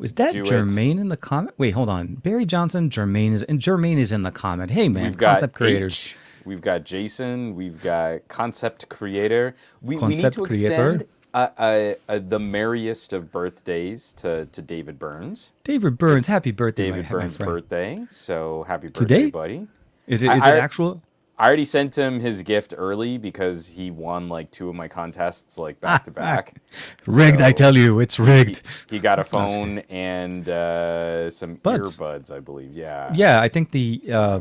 Was that Do it. Jermaine in the comment? Wait, hold on. Barry Johnson, Jermaine is in the comment. Hey man, We've got concept creators, We've got Jason, we've got concept creator. We need concept to creator. extend the merriest of birthdays to David Burns. David Burns, It's happy birthday, David my Burns' friend. birthday, so happy birthday, Today? buddy. Is it I, actual? I already sent him his gift early because he won like two of my contests like back to back. Rigged, I So tell you, it's he, rigged. he got a No, I'm just kidding. phone and some Buds. earbuds, I believe. Yeah. Yeah, I think the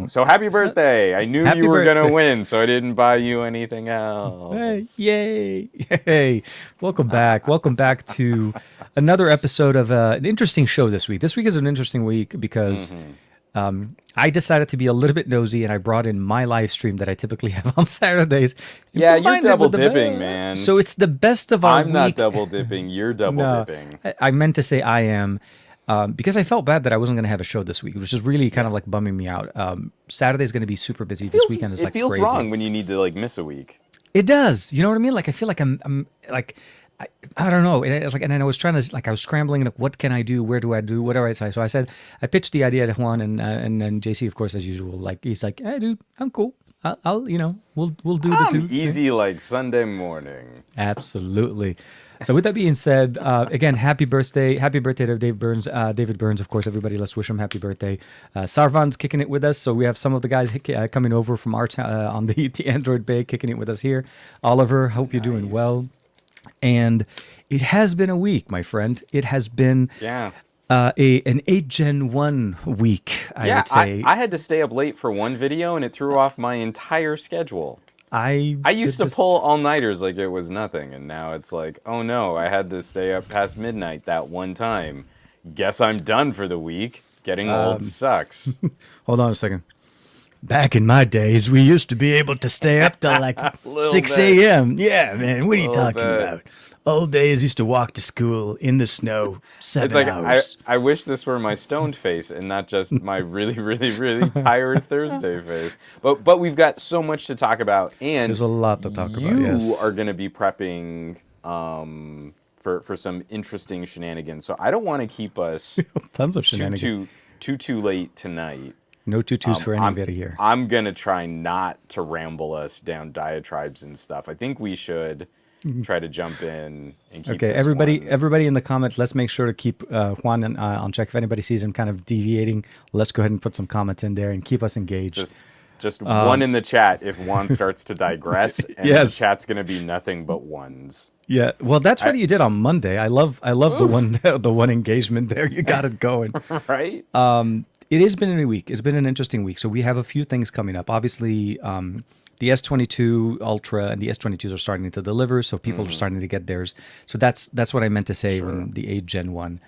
So happy birthday! I knew happy you were gonna birthday. win, so I didn't buy you anything Hey, else. yay! Hey, welcome back. Welcome back to another episode of an interesting show this week. This week is an interesting week because I decided to be a little bit nosy and I brought in my live stream that I typically have on Saturdays and Yeah, you're combined it double with the dipping, man. So it's the best of our I'm not week. double dipping. You're double No, dipping. I meant to say I am. Because I felt bad that I wasn't going to have a show this week, which is really kind of like bumming me out. Saturday's going to be super busy. This weekend is It like feels crazy. wrong when you need to like miss a week. It does. You know what I mean? Like I feel like I'm like I don't know. It's like, and then I was trying to like I was scrambling. Like, what can I do? Where do I do? What do I say? So I said I pitched the idea to Juan and then JC, of course, as usual. Like he's like, hey, dude, I'm cool. I'll we'll do the I'm two. easy like Sunday morning. Absolutely. So with that being said, again, happy birthday to Dave Burns. David Burns, of course, everybody, let's wish him happy birthday. Sarvan's kicking it with us. So we have some of the guys coming over from our on the Android Bay, kicking it with us here. Oliver, hope you're doing Nice. well. And it has been a week, my friend. It has been Yeah. an 8 Gen 1 week, I Yeah, would say. I had to stay up late for one video and it threw off my entire schedule. I used did to this- pull all-nighters like it was nothing, and now it's like, oh no, I had to stay up past midnight that one time. Guess I'm done for the week. Getting old sucks. Hold on a second. Back in my days, we used to be able to stay up till like Little 6 bit. a.m. Yeah, man. What are you Little talking bit. about? Old days used to walk to school in the snow, It's 7 like hours. I wish this were my stoned face and not just my really, really, really tired Thursday face. But we've got so much to talk about, and There's a lot to talk about, you yes. are going to be prepping for some interesting shenanigans. So I don't want to keep us Tons of shenanigans. too late tonight. No tutus for anybody here. I'm gonna try not to ramble us down diatribes and stuff. I think we should try to jump in and keep Okay, this everybody, one. everybody in the comments, let's make sure to keep Juan on check. If anybody sees him kind of deviating, let's go ahead and put some comments in there and keep us engaged. Just one in the chat if Juan starts to digress, and Yes. the chat's gonna be nothing but ones. Yeah, well, that's what you did on Monday. I love the one the one engagement there. You got it going. Right? It has been a week. It's been an interesting week. So we have a few things coming up. Obviously, the S22 Ultra and the S22s are starting to deliver, so people are starting to get theirs. So that's what I meant to say when the 8 Gen 1.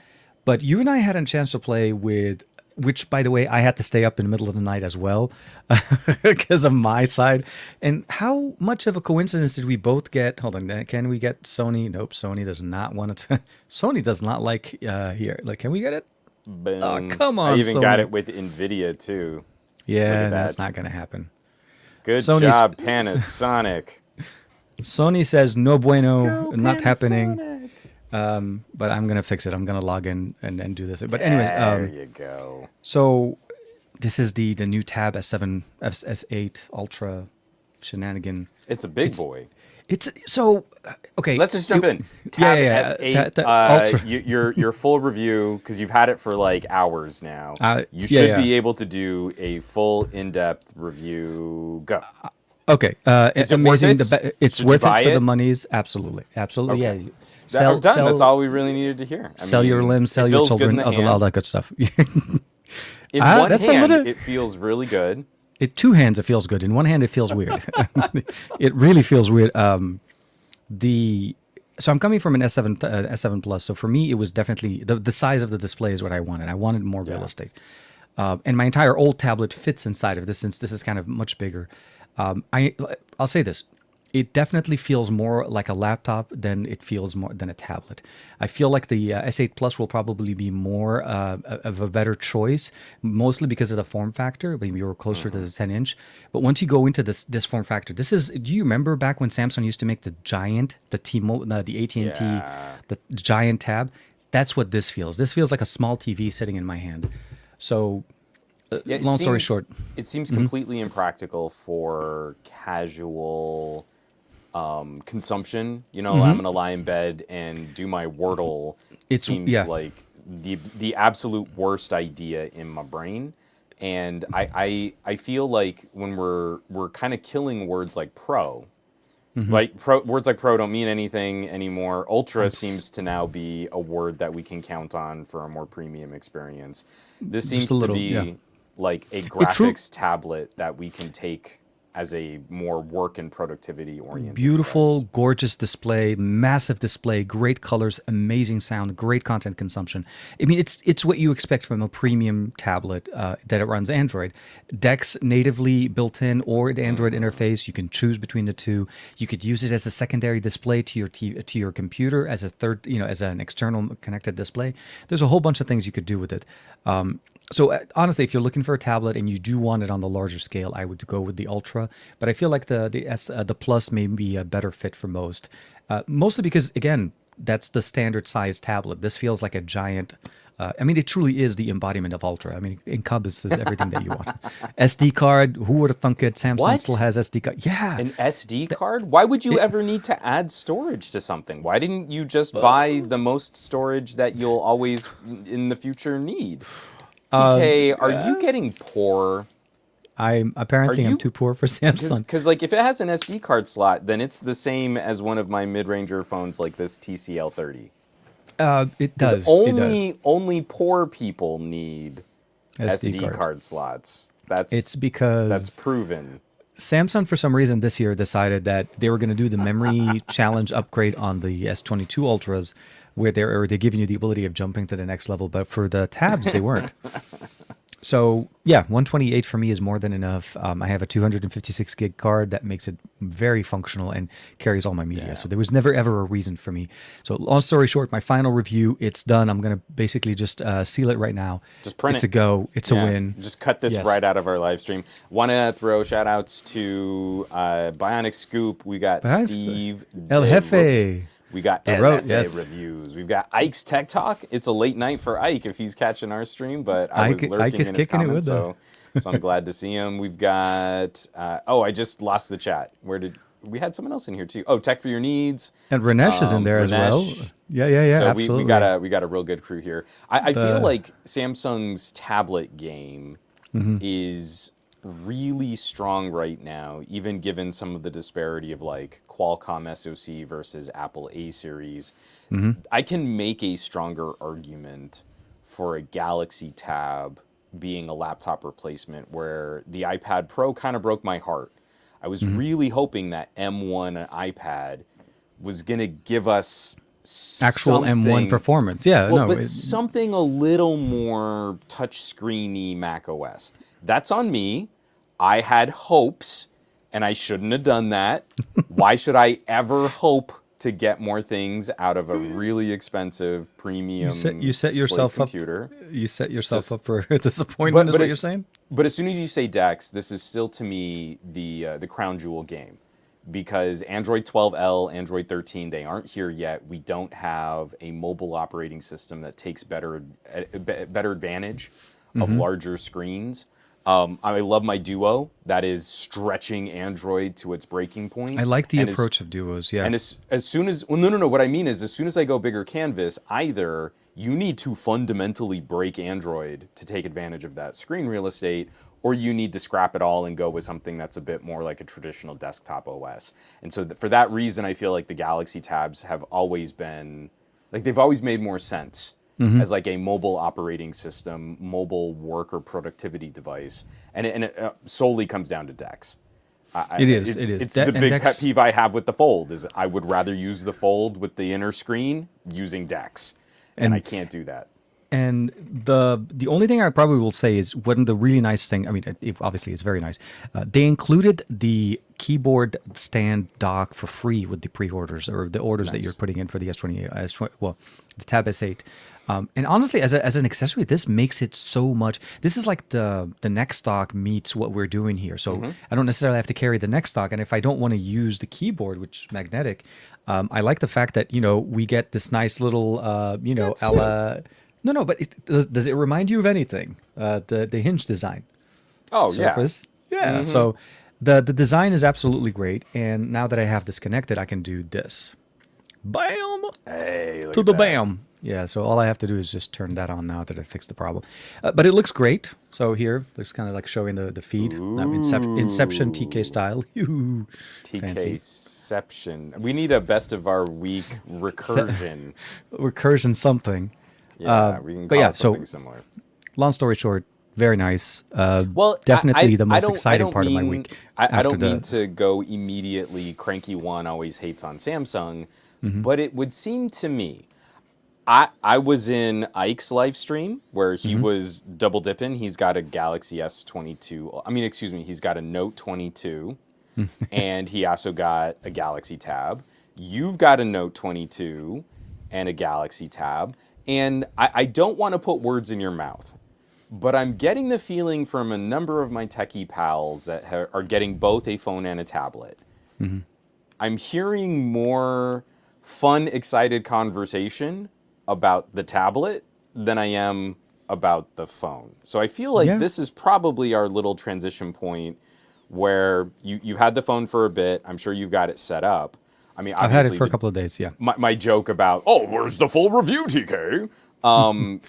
But you and I had a chance to play with, which, by the way, I had to stay up in the middle of the night as well because of my side. And how much of a coincidence did we both get? Hold on, can we get Sony? Nope, Sony does not want to. Sony does not like here. Like, can we get it? Boom. come on, I even got Sony. it with Nvidia too. Yeah, at that's that. not going to happen. Good Sony's- job, Panasonic. Sony says no bueno, Go not happening. Panasonic. But I'm gonna fix it. I'm gonna log in and do this. But anyways, There you go. so this is the new Tab S7 S8 Ultra shenanigan. It's a big boy. It's so okay. Let's just jump in. Yeah, Tab yeah, yeah. S8. Ultra. Your full review, because you've had it for like hours now. You yeah, should yeah. be able to do a full in-depth review. Go. Okay, it's it worth amazing. it? It's Should you worth buy it for it? the monies. Absolutely, absolutely. Okay. Yeah. Done. That's all we really needed to hear. I Sell your mean, limbs, sell it your feels good in children, the all hand. that good stuff. In Ah, one that's a hand, little- it feels really good. In two hands, it feels good. In one hand, it feels weird. It really feels weird. So I'm coming from an S7 Plus. So for me, it was definitely the size of the display is what I wanted. I wanted more real estate, and my entire old tablet fits inside of this since this is kind of much bigger. I'll say this. It definitely feels more like a laptop than it feels more than a tablet. I feel like the S8 Plus will probably be more of a better choice, mostly because of the form factor. Maybe you're closer to the 10-inch. But once you go into this form factor, this is. Do you remember back when Samsung used to make the giant, the AT&T, Yeah. the giant tab? That's what this feels. This feels like a small TV sitting in my hand. So, Yeah, long story short, it seems completely impractical for casual consumption. You know, I'm gonna lie in bed and do my Wordle. it's Seems yeah, like the absolute worst idea in my brain. And I feel like when we're kind of killing words like pro. Like words like pro don't mean anything anymore. Ultra it's seems to now be a word that we can count on for a more premium experience. This just a seems to little, yeah. be like a It true. graphics tablet that we can take as a more work and productivity oriented Beautiful, device. gorgeous display, massive display, great colors, amazing sound, great content consumption. I mean, it's what you expect from a premium tablet that it runs Android. Dex natively built in or the Android interface. You can choose between the two. You could use it as a secondary display to to your computer as a third, as an external connected display. There's a whole bunch of things you could do with it. So honestly, if you're looking for a tablet and you do want it on the larger scale, I would go with the Ultra. But I feel like the Plus may be a better fit for most, mostly because again, that's the standard size tablet. This feels like a giant. I mean, it truly is the embodiment of Ultra. I mean, it encompasses everything that you want. SD card. Who would have thunk it? Samsung still What? has SD card. Yeah. An SD card? Why would you It, ever need to add storage to something? Why didn't you just buy the most storage that you'll always in the future need? TK, are you getting poor? I'm Are apparently I'm you too poor for Samsung. because like if it has an SD card slot, then it's the same as one of my mid-ranger phones like this TCL 30. It Because does. It does. only poor people need SD SD card. card slots. It's That's because proven. Samsung, for some reason, this year decided that they were going to do the memory challenge upgrade on the S22 Ultras, where they're giving you the ability of jumping to the next level. But for the tabs, they weren't. So yeah, 128 for me is more than enough. I have a 256 gig card that makes it very functional and carries all my media. Yeah. So there was never ever a reason for me. So long story short, my final review, it's done. I'm gonna basically just seal it right now. Just print It's it. a go. It's a Yeah, win. just cut this Yes. right out of our live stream. Want to throw shout outs to Bionic Scoop. We got Bionic Steve. El Jefe. We got The El Road, Jefe yes. reviews. We've got Ike's Tech Talk. It's a late night for Ike if he's catching our stream, but I was Ike lurking is in his kicking it comments, with them. so I'm glad to see him. We've got I just lost the chat. Where did we had someone else in here too? Oh, Tech for Your Needs. And Ranesh is in there as well. Ranesh. Yeah, So absolutely. we got a real good crew here. I feel like Samsung's tablet game is really strong right now, even given some of the disparity of like Qualcomm SoC versus Apple A series. I can make a stronger argument for a Galaxy Tab being a laptop replacement, where the iPad Pro kind of broke my heart. I was really hoping that M1 iPad was going to give us Actual M1 something. performance. Yeah, Well, no. but something a little more touchscreeny Mac OS. That's on me. I had hopes, and I shouldn't have done that. Why should I ever hope to get more things out of a really expensive premium you set slate yourself computer? You set yourself Just- up for disappointment, is what you're saying? But as soon as you say Dex, this is still to me the crown jewel game, because Android 12L, Android 13, they aren't here yet. We don't have a mobile operating system that takes better advantage of larger screens. I love my Duo. That is stretching Android to its breaking point. I like the And approach of duos, yeah. and as soon as well, no. What I mean is, as soon as I go bigger canvas, either you need to fundamentally break Android to take advantage of that screen real estate, or you need to scrap it all and go with something that's a bit more like a traditional desktop OS. And so, for that reason, I feel like the Galaxy Tabs have always been like they've always made more sense as like a mobile operating system, mobile work or productivity device, and it solely comes down to Dex. It is. It's De- the and big Dex- pet peeve I have with the Fold is I would rather use the Fold with the inner screen using Dex, and I can't do that. And the only thing I probably will say is one of the really nice thing. I mean, obviously it's very nice. They included the keyboard stand dock for free with the pre-orders or the orders that you're putting in for the S20, well, the Tab S8. And honestly, as an accessory, this makes it so much. This is like the neck stock meets what we're doing here. So I don't necessarily have to carry the neck stock. And if I don't want to use the keyboard, which is magnetic, I like the fact that we get this nice little No, but does it remind you of anything? The hinge design. Oh, surface. Yeah. So the design is absolutely great. And now that I have this connected, I can do this. Bam! Hey, look to at the that. bam. Yeah, so all I have to do is just turn that on now that I fixed the problem. But it looks great. So here, there's kind of like showing the feed. Inception TK style. TK-ception. We need a best of our week recursion. Recursion something. Yeah, we can call it something similar. Long story short, very nice. Well, definitely the most exciting part of my week. I don't mean to go immediately cranky Juan always hates on Samsung, but it would seem to me, I was in Ike's live stream where he was double dipping. He's got a Galaxy S22. I mean, excuse me, he's got a Note 22, and he also got a Galaxy Tab. You've got a Note 22 and a Galaxy Tab. And I don't want to put words in your mouth, but I'm getting the feeling from a number of my techie pals that are getting both a phone and a tablet. I'm hearing more fun, excited conversation about the tablet than I am about the phone. So I feel like this is probably our little transition point where you've had the phone for a bit. I'm sure you've got it set up. I mean, I've had it for a couple of days, yeah. My joke about, where's the full review, TK?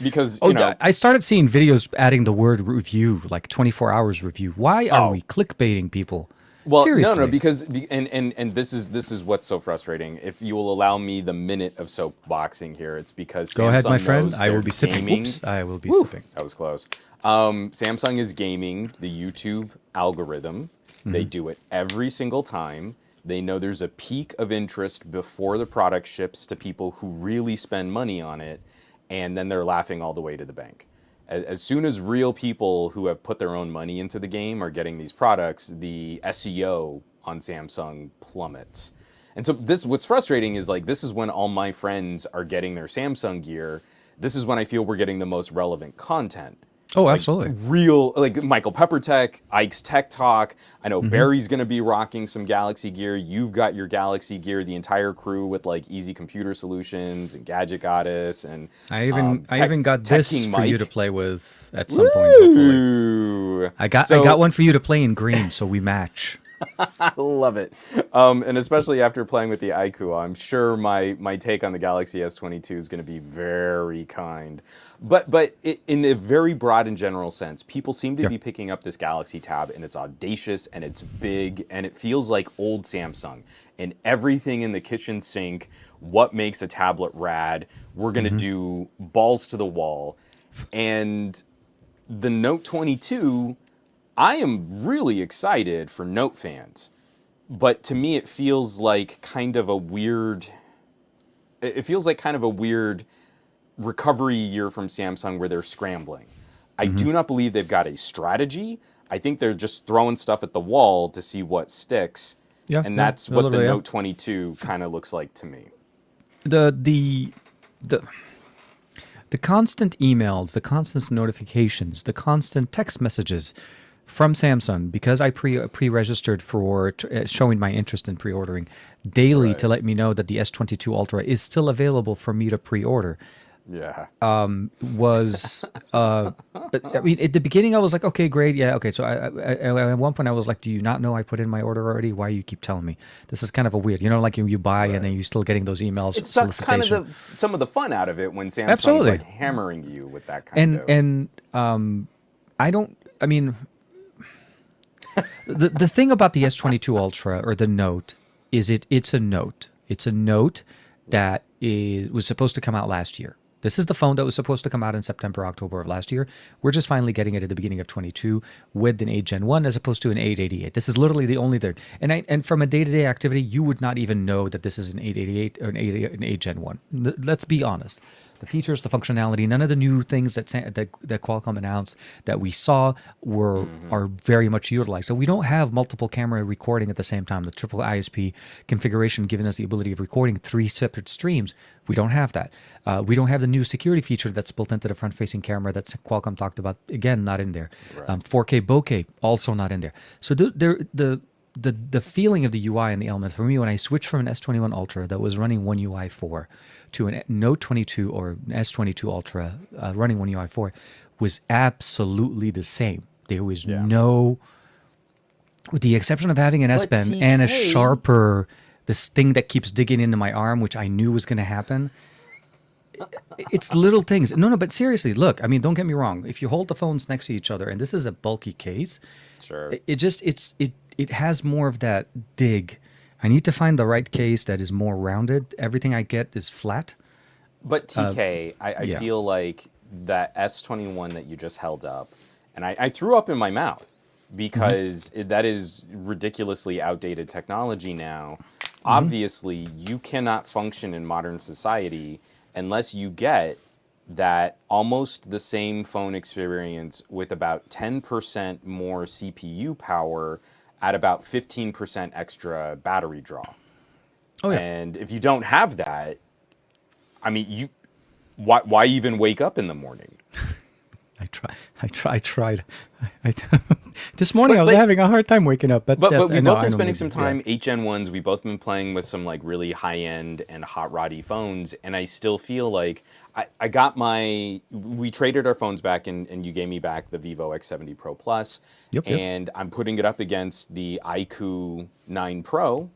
Because, I started seeing videos adding the word review, like 24 hours review. Why are we clickbaiting people? Well, Seriously. no, because, and this is what's so frustrating. If you will allow me the minute of soapboxing here, it's because Go Samsung ahead, my friend. knows I will they're be sipping. gaming. Oops, I will be sipping. That was close. Samsung is gaming the YouTube algorithm. They do it every single time. They know there's a peak of interest before the product ships to people who really spend money on it, and then they're laughing all the way to the bank. As soon as real people who have put their own money into the game are getting these products, the SEO on Samsung plummets. And so what's frustrating is like, this is when all my friends are getting their Samsung gear. This is when I feel we're getting the most relevant content. Oh, absolutely. Real, like Michael Peppertech, Ike's Tech Talk. I know Barry's going to be rocking some Galaxy gear. You've got your Galaxy gear, the entire crew with like Easy Computer Solutions and Gadget Goddess. And I even got Tech this King for you Mike. to play with at some point, hopefully. I got one for you to play in green, so we match. I love it. And especially after playing with the iQOO, I'm sure my take on the Galaxy S22 is going to be very kind. But in a very broad and general sense, people seem to be picking up this Galaxy Tab, and it's audacious, and it's big, and it feels like old Samsung. And everything in the kitchen sink, what makes a tablet rad, we're going to do balls to the wall. And the Note 22... I am really excited for Note fans, but to me it feels like kind of a weird recovery year from Samsung where they're scrambling. I do not believe they've got a strategy. I think they're just throwing stuff at the wall to see what sticks. And that's what the Note 22 kind of looks like to me. The constant emails, the constant notifications, the constant text messages from Samsung, because I pre-registered for showing my interest in pre-ordering daily to let me know that the S22 Ultra is still available for me to pre-order. Yeah. Was I mean, at the beginning I was like, okay, great, yeah, okay. So at one point I was like, do you not know I put in my order already? Why you keep telling me? This is kind of a weird, like you buy and then you're still getting those emails. It sucks kind of some of the fun out of it when Samsung's like hammering you with that kind of. And I don't. I mean. The thing about the S22 Ultra or the Note is it's a Note. It's a Note that was supposed to come out last year. This is the phone that was supposed to come out in September, October of last year. We're just finally getting it at the beginning of 22 with an 8 Gen 1 as opposed to an 888. This is literally the only thing. And from a day-to-day activity, you would not even know that this is an 888 or an 8 Gen 1. Let's be honest. the features, the functionality, none of the new things that Qualcomm announced that we saw are very much utilized. So we don't have multiple camera recording at the same time. The triple ISP configuration giving us the ability of recording 3 separate streams. We don't have that. We don't have the new security feature that's built into the front-facing camera that Qualcomm talked about. Again, not in there. Right. 4K bokeh also not in there. So the feeling of the UI and the elements for me when I switched from an S21 Ultra that was running One UI 4 to a Note 22 or an S22 Ultra running One UI 4 was absolutely the same. There was no, with the exception of having an S Pen and a sharper, this thing that keeps digging into my arm, which I knew was going to happen. It's little things. No, but seriously, look, I mean, don't get me wrong. If you hold the phones next to each other, and this is a bulky case, Sure. It has more of that dig. I need to find the right case that is more rounded. Everything I get is flat. But TK, I feel like that S21 that you just held up, and I threw up in my mouth because that is ridiculously outdated technology now. Obviously, you cannot function in modern society unless you get that almost the same phone experience with about 10% more CPU power at about 15% extra battery draw. Oh, yeah. And if you don't have that, I mean, why even wake up in the morning? I tried. This morning I was having a hard time waking up. But we've both been spending some time, 8 Gen 1s, we've both been playing with some like really high-end and hot roddy phones, and I still feel like I got we traded our phones back and you gave me back the Vivo X70 Pro Plus, and I'm putting it up against the iQOO 9 Pro,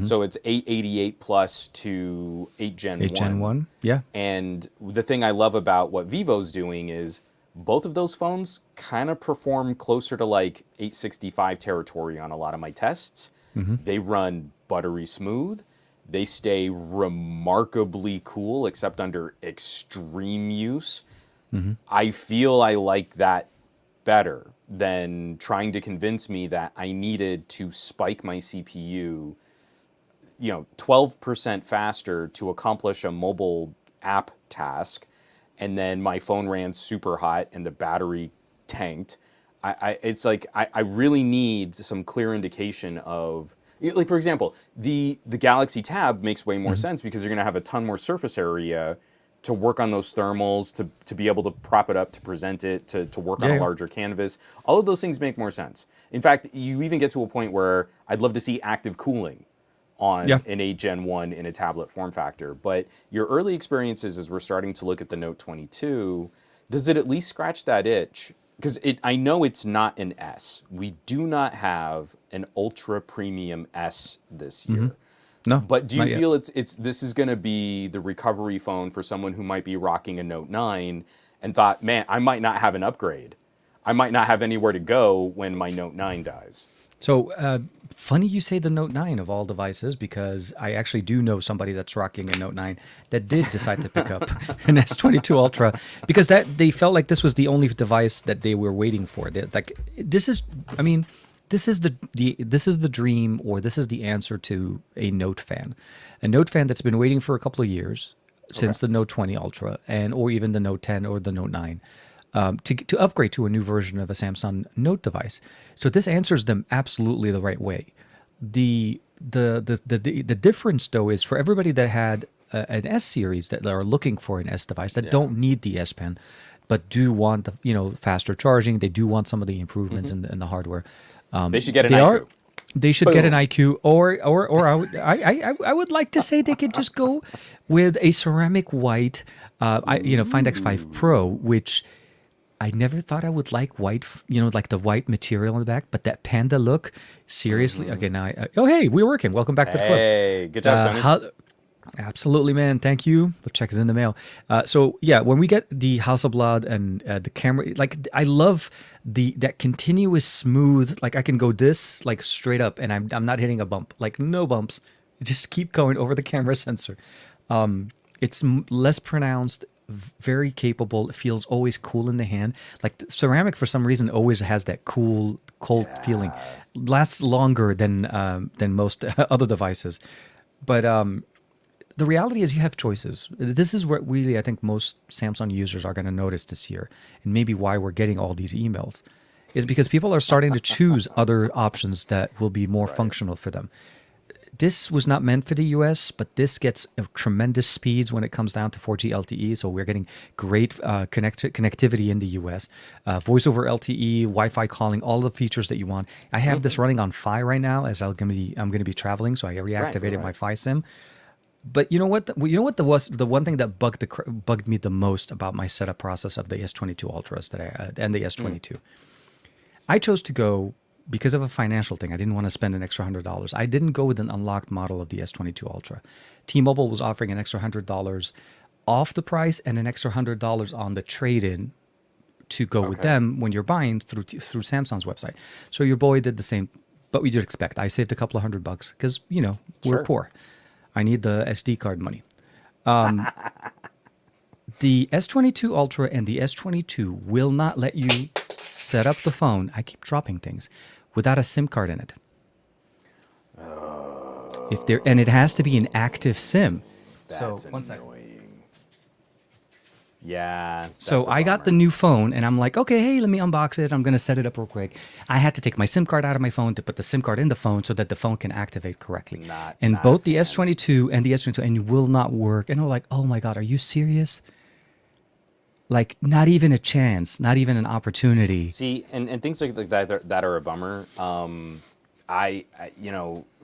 so it's 888 plus to 8 Gen 1. 8 Gen 1, yeah. And the thing I love about what Vivo's doing is both of those phones kind of perform closer to like 865 territory on a lot of my tests. They run buttery smooth. They stay remarkably cool, except under extreme use. I feel I like that better than trying to convince me that I needed to spike my CPU, 12% faster to accomplish a mobile app task, and then my phone ran super hot and the battery tanked. It's like I really need some clear indication of, like, for example, the Galaxy Tab makes way more sense because you're going to have a ton more surface area to work on those thermals, to be able to prop it up, to present it, to work on a larger canvas. All of those things make more sense. In fact, you even get to a point where I'd love to see active cooling on an 8 Gen 1 in a tablet form factor. But your early experiences as we're starting to look at the Note 22, does it at least scratch that itch? Because I know it's not an S. We do not have an ultra premium S this year. No, but do you feel this is going to be the recovery phone for someone who might be rocking a Note 9 and thought, man, I might not have an upgrade. I might not have anywhere to go when my Note 9 dies. So funny you say the Note 9 of all devices, because I actually do know somebody that's rocking a Note 9 that did decide to pick up an S22 Ultra because they felt like this was the only device that they were waiting for. This is the dream, or this is the answer to a Note fan that's been waiting for a couple of years since the Note 20 Ultra or even the Note 10 or the Note 9. To upgrade to a new version of a Samsung Note device. So this answers them absolutely the right way. The difference, though, is for everybody that had an S series that are looking for an S device that don't need the S Pen, but do want the faster charging. They do want some of the improvements in the hardware. They should get an iQOO. They should get an iQOO, or I would like to say they could just go with a ceramic white, Find X5 Pro, which I never thought I would like white, like the white material on the back, but that panda look, seriously. Okay, now hey, we're working. Welcome back to the club. Hey, good job, Sony. Absolutely, man. Thank you. The check is in the mail. So yeah, when we get the Hasselblad and the camera, like I love that continuous smooth. Like I can go this like straight up, and I'm not hitting a bump. Like no bumps. Just keep going over the camera sensor. It's less pronounced. Very capable. It feels always cool in the hand. Like ceramic, for some reason, always has that cold feeling. Lasts longer than most other devices. But the reality is you have choices. This is what really I think most Samsung users are going to notice this year, and maybe why we're getting all these emails, is because people are starting to choose other options that will be more Right. functional for them. This was not meant for the US, but this gets tremendous speeds when it comes down to 4G LTE. So we're getting great connectivity in the US. Voice over LTE, Wi-Fi calling, all the features that you want. I have this running on Fi right now as I'm going to be traveling, so I Right. reactivated my Right. Fi SIM. But you know what? The one thing that bugged me the most about my setup process of the S22 Ultras and the S22. I chose to go because of a financial thing. I didn't want to spend an extra $100. I didn't go with an unlocked model of the S22 Ultra. T-Mobile was offering an extra $100 off the price and an extra $100 on the trade-in to go with Okay. them when you're buying through Samsung's website. So your boy did the same, but we did expect. I saved a couple of $100 because we're Sure. poor. I need the SD card money. The S22 Ultra and the S22 will not let you set up the phone. I keep dropping things without a SIM card in it. If there and it has to be an active SIM. So That's one second. annoying. Yeah, So that's a I got the bummer. new phone and I'm like, okay, hey, let me unbox it. I'm gonna set it up real quick. I had to take my SIM card out of my phone to put the SIM card in the phone so that the phone can activate correctly. And Not a both the fan. S22 and the S22 and will not work. And I'm like, oh my god, are you serious? Like not even a chance, not even an opportunity. See, and things like that are a bummer.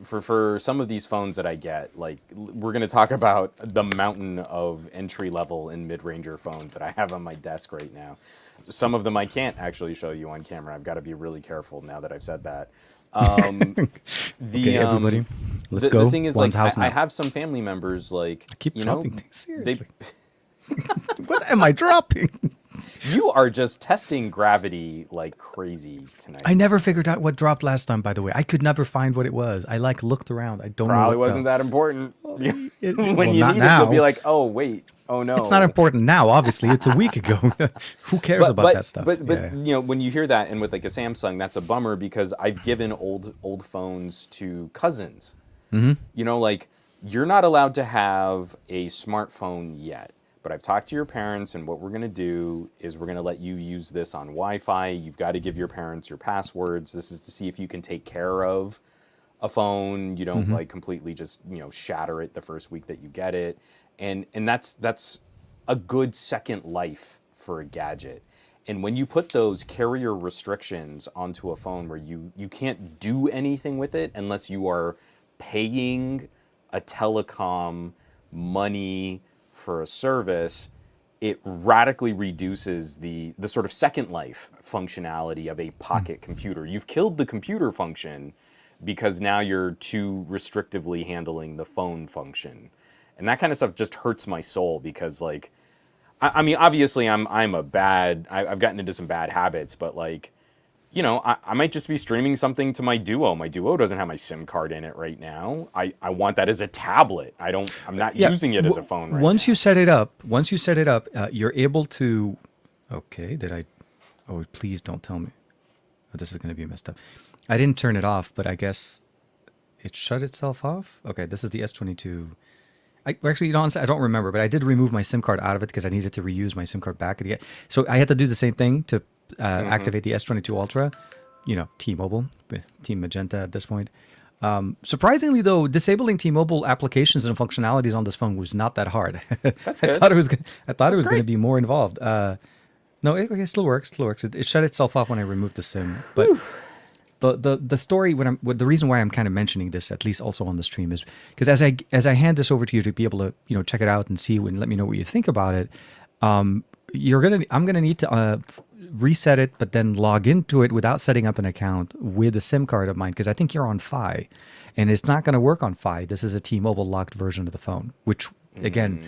For some of these phones that I get, like we're gonna talk about the mountain of entry level and mid ranger phones that I have on my desk right now. Some of them I can't actually show you on camera. I've got to be really careful now that I've said that. Um, Okay, the everybody, let's the go. thing is, Juan's like, house I now. have some family members, like, I keep dropping things. they Seriously. What am I dropping? you are just testing gravity like crazy tonight. I never figured out what dropped last time, by the way. I could never find what it was. I like looked around. I don't know Probably what wasn't fell. that important. When Well, you not need it, you'll be now. like, oh wait, oh It's not no. important now, obviously. It's a week ago. Who cares But about that but stuff? but but Yeah. when you hear that, and with like a Samsung, that's a bummer because I've given old phones to cousins. Like you're not allowed to have a smartphone yet. But I've talked to your parents, and what we're going to do is we're going to let you use this on Wi-Fi. You've got to give your parents your passwords. This is to see if you can take care of a phone. You don't like completely just shatter it the first week that you get it, and that's a good second life for a gadget. And when you put those carrier restrictions onto a phone where you can't do anything with it unless you are paying a telecom money for a service, it radically reduces the sort of second life functionality of a pocket computer. You've killed the computer function because now you're too restrictively handling the phone function. And that kind of stuff just hurts my soul because like I mean obviously I've gotten into some bad habits, but like I might just be streaming something to my Duo. My Duo doesn't have my SIM card in it right now. I want that as a tablet. I'm not Yeah. using it as a phone right Once you now. set it up, you're able to. Okay, did I? Oh, please don't tell me. Oh, this is going to be messed up. I didn't turn it off, but I guess it shut itself off. Okay, this is the S22. Actually, honestly, I don't remember, but I did remove my SIM card out of it because I needed to reuse my SIM card back again. So I had to do the same thing to activate the S22 Ultra. T-Mobile, Team Magenta at this point. Surprisingly, though, disabling T-Mobile applications and functionalities on this phone was not that hard. That's I good. thought it was. I thought it That's was going to great. be more involved. No, it still works. Still works. It shut itself off when I removed the SIM, but the story the reason why I'm kind of mentioning this at least also on the stream is because as I hand this over to you to be able to check it out and see and let me know what you think about it. I'm gonna need to reset it, but then log into it without setting up an account with a SIM card of mine because I think you're on Fi, and it's not gonna work on Fi. This is a T-Mobile locked version of the phone, which again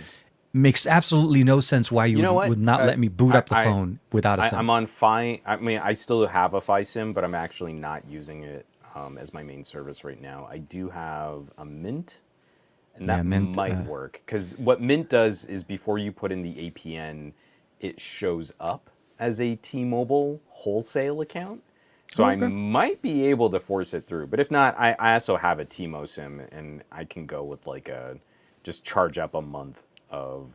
makes absolutely no sense why you You know what? would not let me boot up the I, phone without a SIM. I'm on Fi. I mean, I still have a Fi SIM, but I'm actually not using it as my main service right now. I do have a Mint, and Yeah, that Mint. might work because what Mint does is before you put in the APN, it shows up as a T-Mobile wholesale account. So I Okay. might be able to force it through, but if not, I also have a T-Mo SIM, and I can go with like a just charge up a month of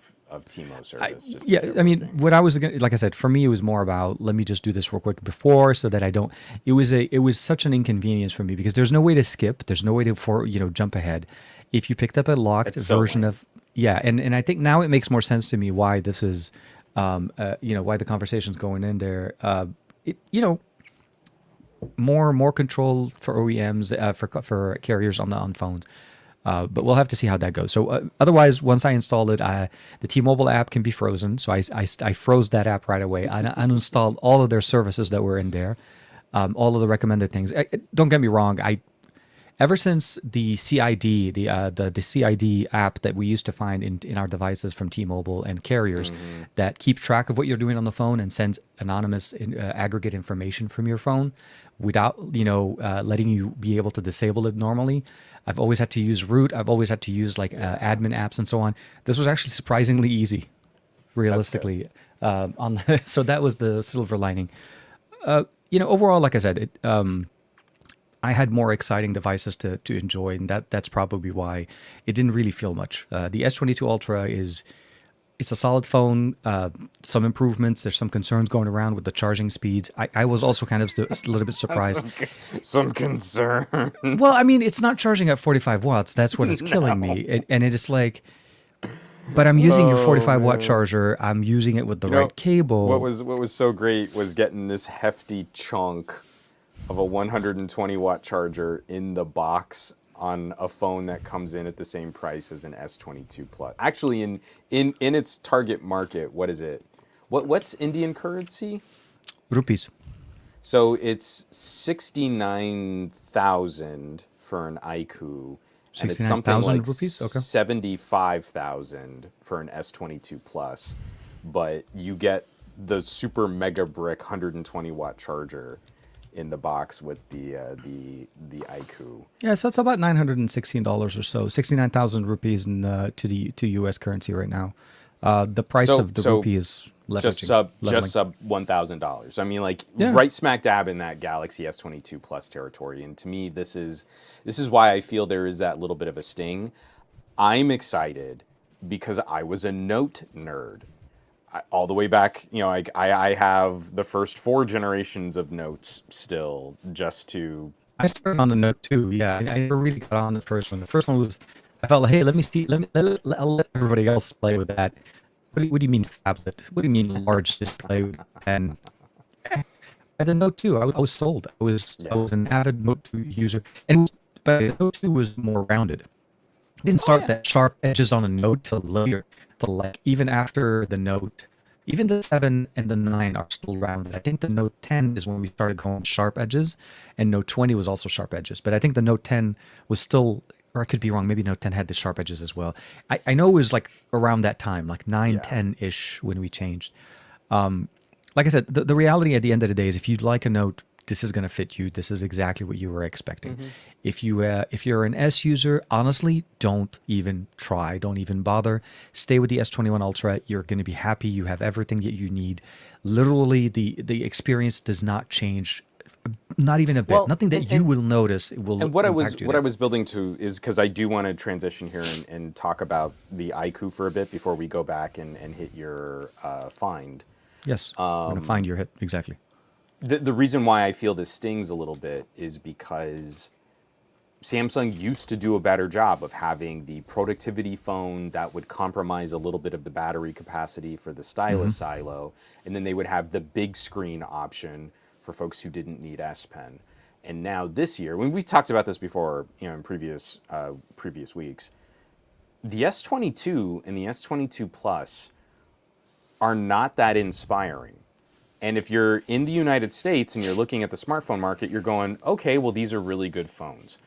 T-Mo service just to Yeah, get I mean, working. what I was gonna, like I said, for me, it was more about let me just do this real quick before, so that I don't. It was such an inconvenience for me because there's no way to skip, there's no way to jump ahead. If you picked up a locked It's so version lame. of, yeah, and I think now it makes more sense to me why this is, why the conversation's going in there. It, more control for OEMs, for carriers on phones. But we'll have to see how that goes. So otherwise, once I installed it, the T-Mobile app can be frozen. So I froze that app right away. I uninstalled all of their services that were in there, all of the recommended things. Don't get me wrong. Ever since the CID, the CID app that we used to find in our devices from T-Mobile and carriers that keeps track of what you're doing on the phone and sends anonymous aggregate information from your phone without letting you be able to disable it normally. I've always had to use root. I've always had to use like admin apps and so on. This was actually surprisingly easy, That's good. realistically. So that was the silver lining. Overall, like I said, I had more exciting devices to enjoy, and that's probably why it didn't really feel much. The S22 Ultra it's a solid phone. Some improvements. There's some concerns going around with the charging speeds. I was also kind of a little bit surprised. Some concern. Well, I mean, it's not charging at 45 watts. That's what is killing No. me. And it is like, but I'm using your Oh 45-watt man. charger. I'm using it with the You know right cable. what was so great was getting this hefty chunk of a 120-watt charger in the box on a phone that comes in at the same price as an S22 Plus. Actually, in its target market, what is it? What's Indian currency? Rupees. So it's 69,000 for an iQOO, and it's something like 69,000 rupees? Okay. 75,000 for an S22 Plus. But you get the super mega brick 120-watt charger in the box with the iQOO. Yeah, so it's about $916 or so, 69,000 rupees to US currency right now. The price of the So rupee is just leveling. sub $1,000. I mean, like Yeah. right smack dab in that Galaxy S22 Plus territory. And to me, this is why I feel there is that little bit of a sting. I'm excited because I was a Note nerd. All the way back, I have the first 4 generations of Notes still, just to I started on the Note 2. Yeah, I never really got on the first one. The first one was, I felt like, hey, let me see, I'll let everybody else play with that. What do you mean phablet? What do you mean large display? And by the Note 2, I was sold. I yeah. was an avid Note 2 user, but the Note 2 was more rounded. It didn't Oh start yeah. that sharp edges on a Note till later. Till like even after the Note, even the 7 and the 9 are still rounded. I think the Note 10 is when we started going sharp edges, and Note 20 was also sharp edges. But I think the Note 10 was still, or I could be wrong. Maybe Note 10 had the sharp edges as well. I know it was like around that time, like 9, Yeah. 10 ish when we changed. Like I said, the reality at the end of the day is if you like a Note, this is going to fit you. This is exactly what you were expecting. If you're an S user, honestly, don't even try. Don't even bother. Stay with the S21 Ultra. You're going to be happy. You have everything that you need. Literally, the experience does not change, not even a bit. Well, Nothing that you will notice will and what impact you I there. was building to is because I do want to transition here and talk about the iQOO for a bit before we go back and hit your find. Yes, I'm going to find your hit exactly. The reason why I feel this stings a little bit is because Samsung used to do a better job of having the productivity phone that would compromise a little bit of the battery capacity for the stylus silo, and then they would have the big screen option for folks who didn't need S Pen. And now this year, when we talked about this before, in previous weeks, the S22 and the S22 Plus are not that inspiring. And if you're in the United States and you're looking at the smartphone market, you're going, okay, well, these are really good phones.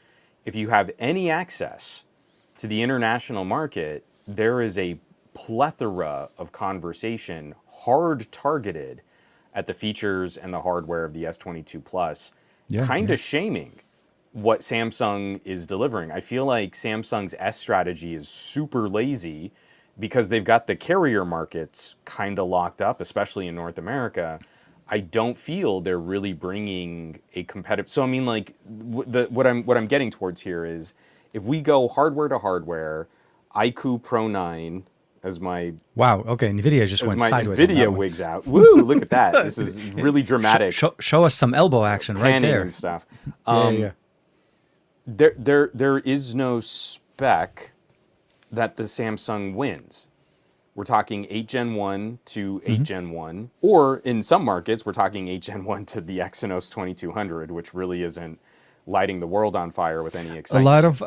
If you have any access to the international market, there is a plethora of conversation hard targeted at the features and the hardware of the S22 Plus, Yeah, kind yeah. of shaming what Samsung is delivering. I feel like Samsung's S strategy is super lazy because they've got the carrier markets kind of locked up, especially in North America. I don't feel they're really bringing a competitive. So I mean, like what I'm getting towards here is if we go hardware to hardware, iQOO Pro 9 as my Wow. Okay. NVIDIA just went sideways on that NVIDIA one. wigs out. Woo! Look at that. This is really dramatic. Show us some elbow action right Panning there. and stuff. Yeah. There is no spec that the Samsung wins. We're talking 8 Gen 1 to 8 Gen 1, or in some markets, we're talking 8 Gen 1 to the Exynos 2200, which really isn't lighting the world on fire with any A excitement. lot of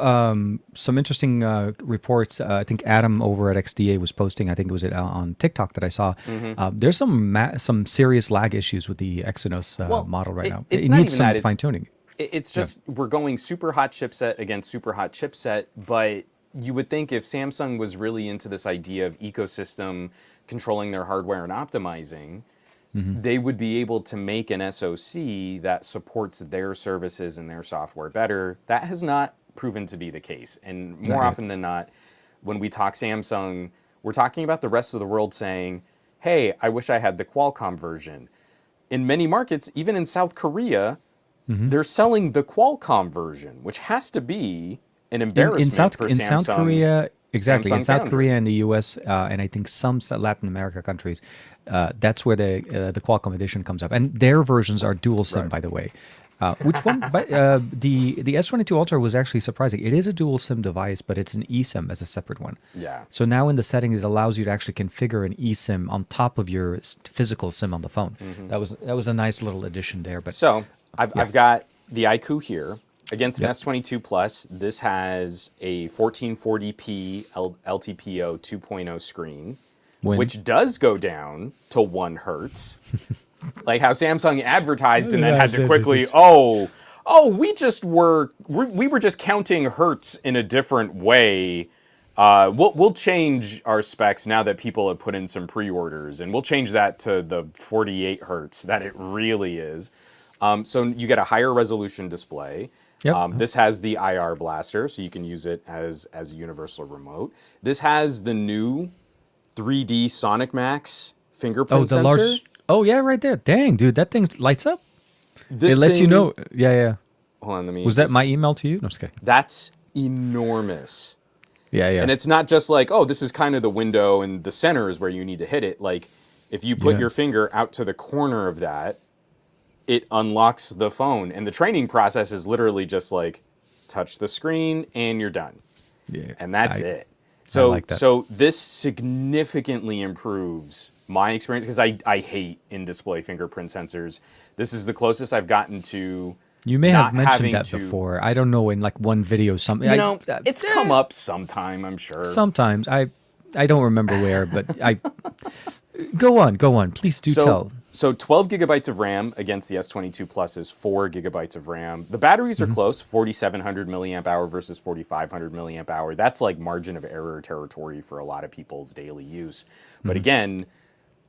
some interesting reports. I think Adam over at XDA was posting. I think it was on TikTok that I saw. There's some serious lag issues with the Exynos model right now. It's It not needs even some that. fine tuning. It's just we're going super hot chipset against super hot chipset, but you would think if Samsung was really into this idea of ecosystem controlling their hardware and optimizing, they would be able to make an SoC that supports their services and their software better. That has not proven to be the case. And more often than not, when we talk Samsung, we're talking about the rest of the world saying, hey, I wish I had the Qualcomm version. In many markets, even in South Korea, they're selling the Qualcomm version, which has to be an embarrassment for Samsung. South Korea, exactly. Samsung In South Foundry. Korea and the U.S. And I think some Latin America countries, that's where the Qualcomm edition comes up, and their versions are dual SIM, by the way. Which one? But the S22 Ultra was actually surprising. It is a dual SIM device, but it's an eSIM as a separate one. Yeah. So now in the settings, it allows you to actually configure an eSIM on top of your physical SIM on the phone. That was a nice little addition there. But So I've got the iQOO here. Against an S22 Plus, this has a 1440p LTPO 2.0 screen, which does go down to 1 hertz. Like how Samsung advertised and then had to quickly, we were just counting hertz in a different way. We'll change our specs now that people have put in some pre-orders, and we'll change that to the 48 hertz that it really is. So you get a higher resolution display. This has the IR blaster, so you can use it as a universal remote. This has the new 3D Sonic Max fingerprint sensor. Oh yeah, right there. Dang, dude, that thing lights up. This It lets you thing- know. Yeah. Hold on, let me. Was that my email to you? No, I'm just kidding. That's enormous. Yeah. And it's not just like, oh, this is kind of the window and the center is where you need to hit it. Like, if you put your finger out to the corner of that, it unlocks the phone. And the training process is literally just like, touch the screen and you're done. Yeah. And that's it. I like that. So this significantly improves my experience because I hate in-display fingerprint sensors. This is the closest I've gotten to. You may not have mentioned having that to- before. I don't know, in like one video, something. It's come up sometime, I'm sure. Sometimes I don't remember where, but I go on. Please do tell. So 12 gigabytes of RAM against the S22 Plus is 4 gigabytes of RAM. The batteries are close, 4,700 milliamp hour versus 4,500 milliamp hour. That's like margin of error territory for a lot of people's daily use. But again,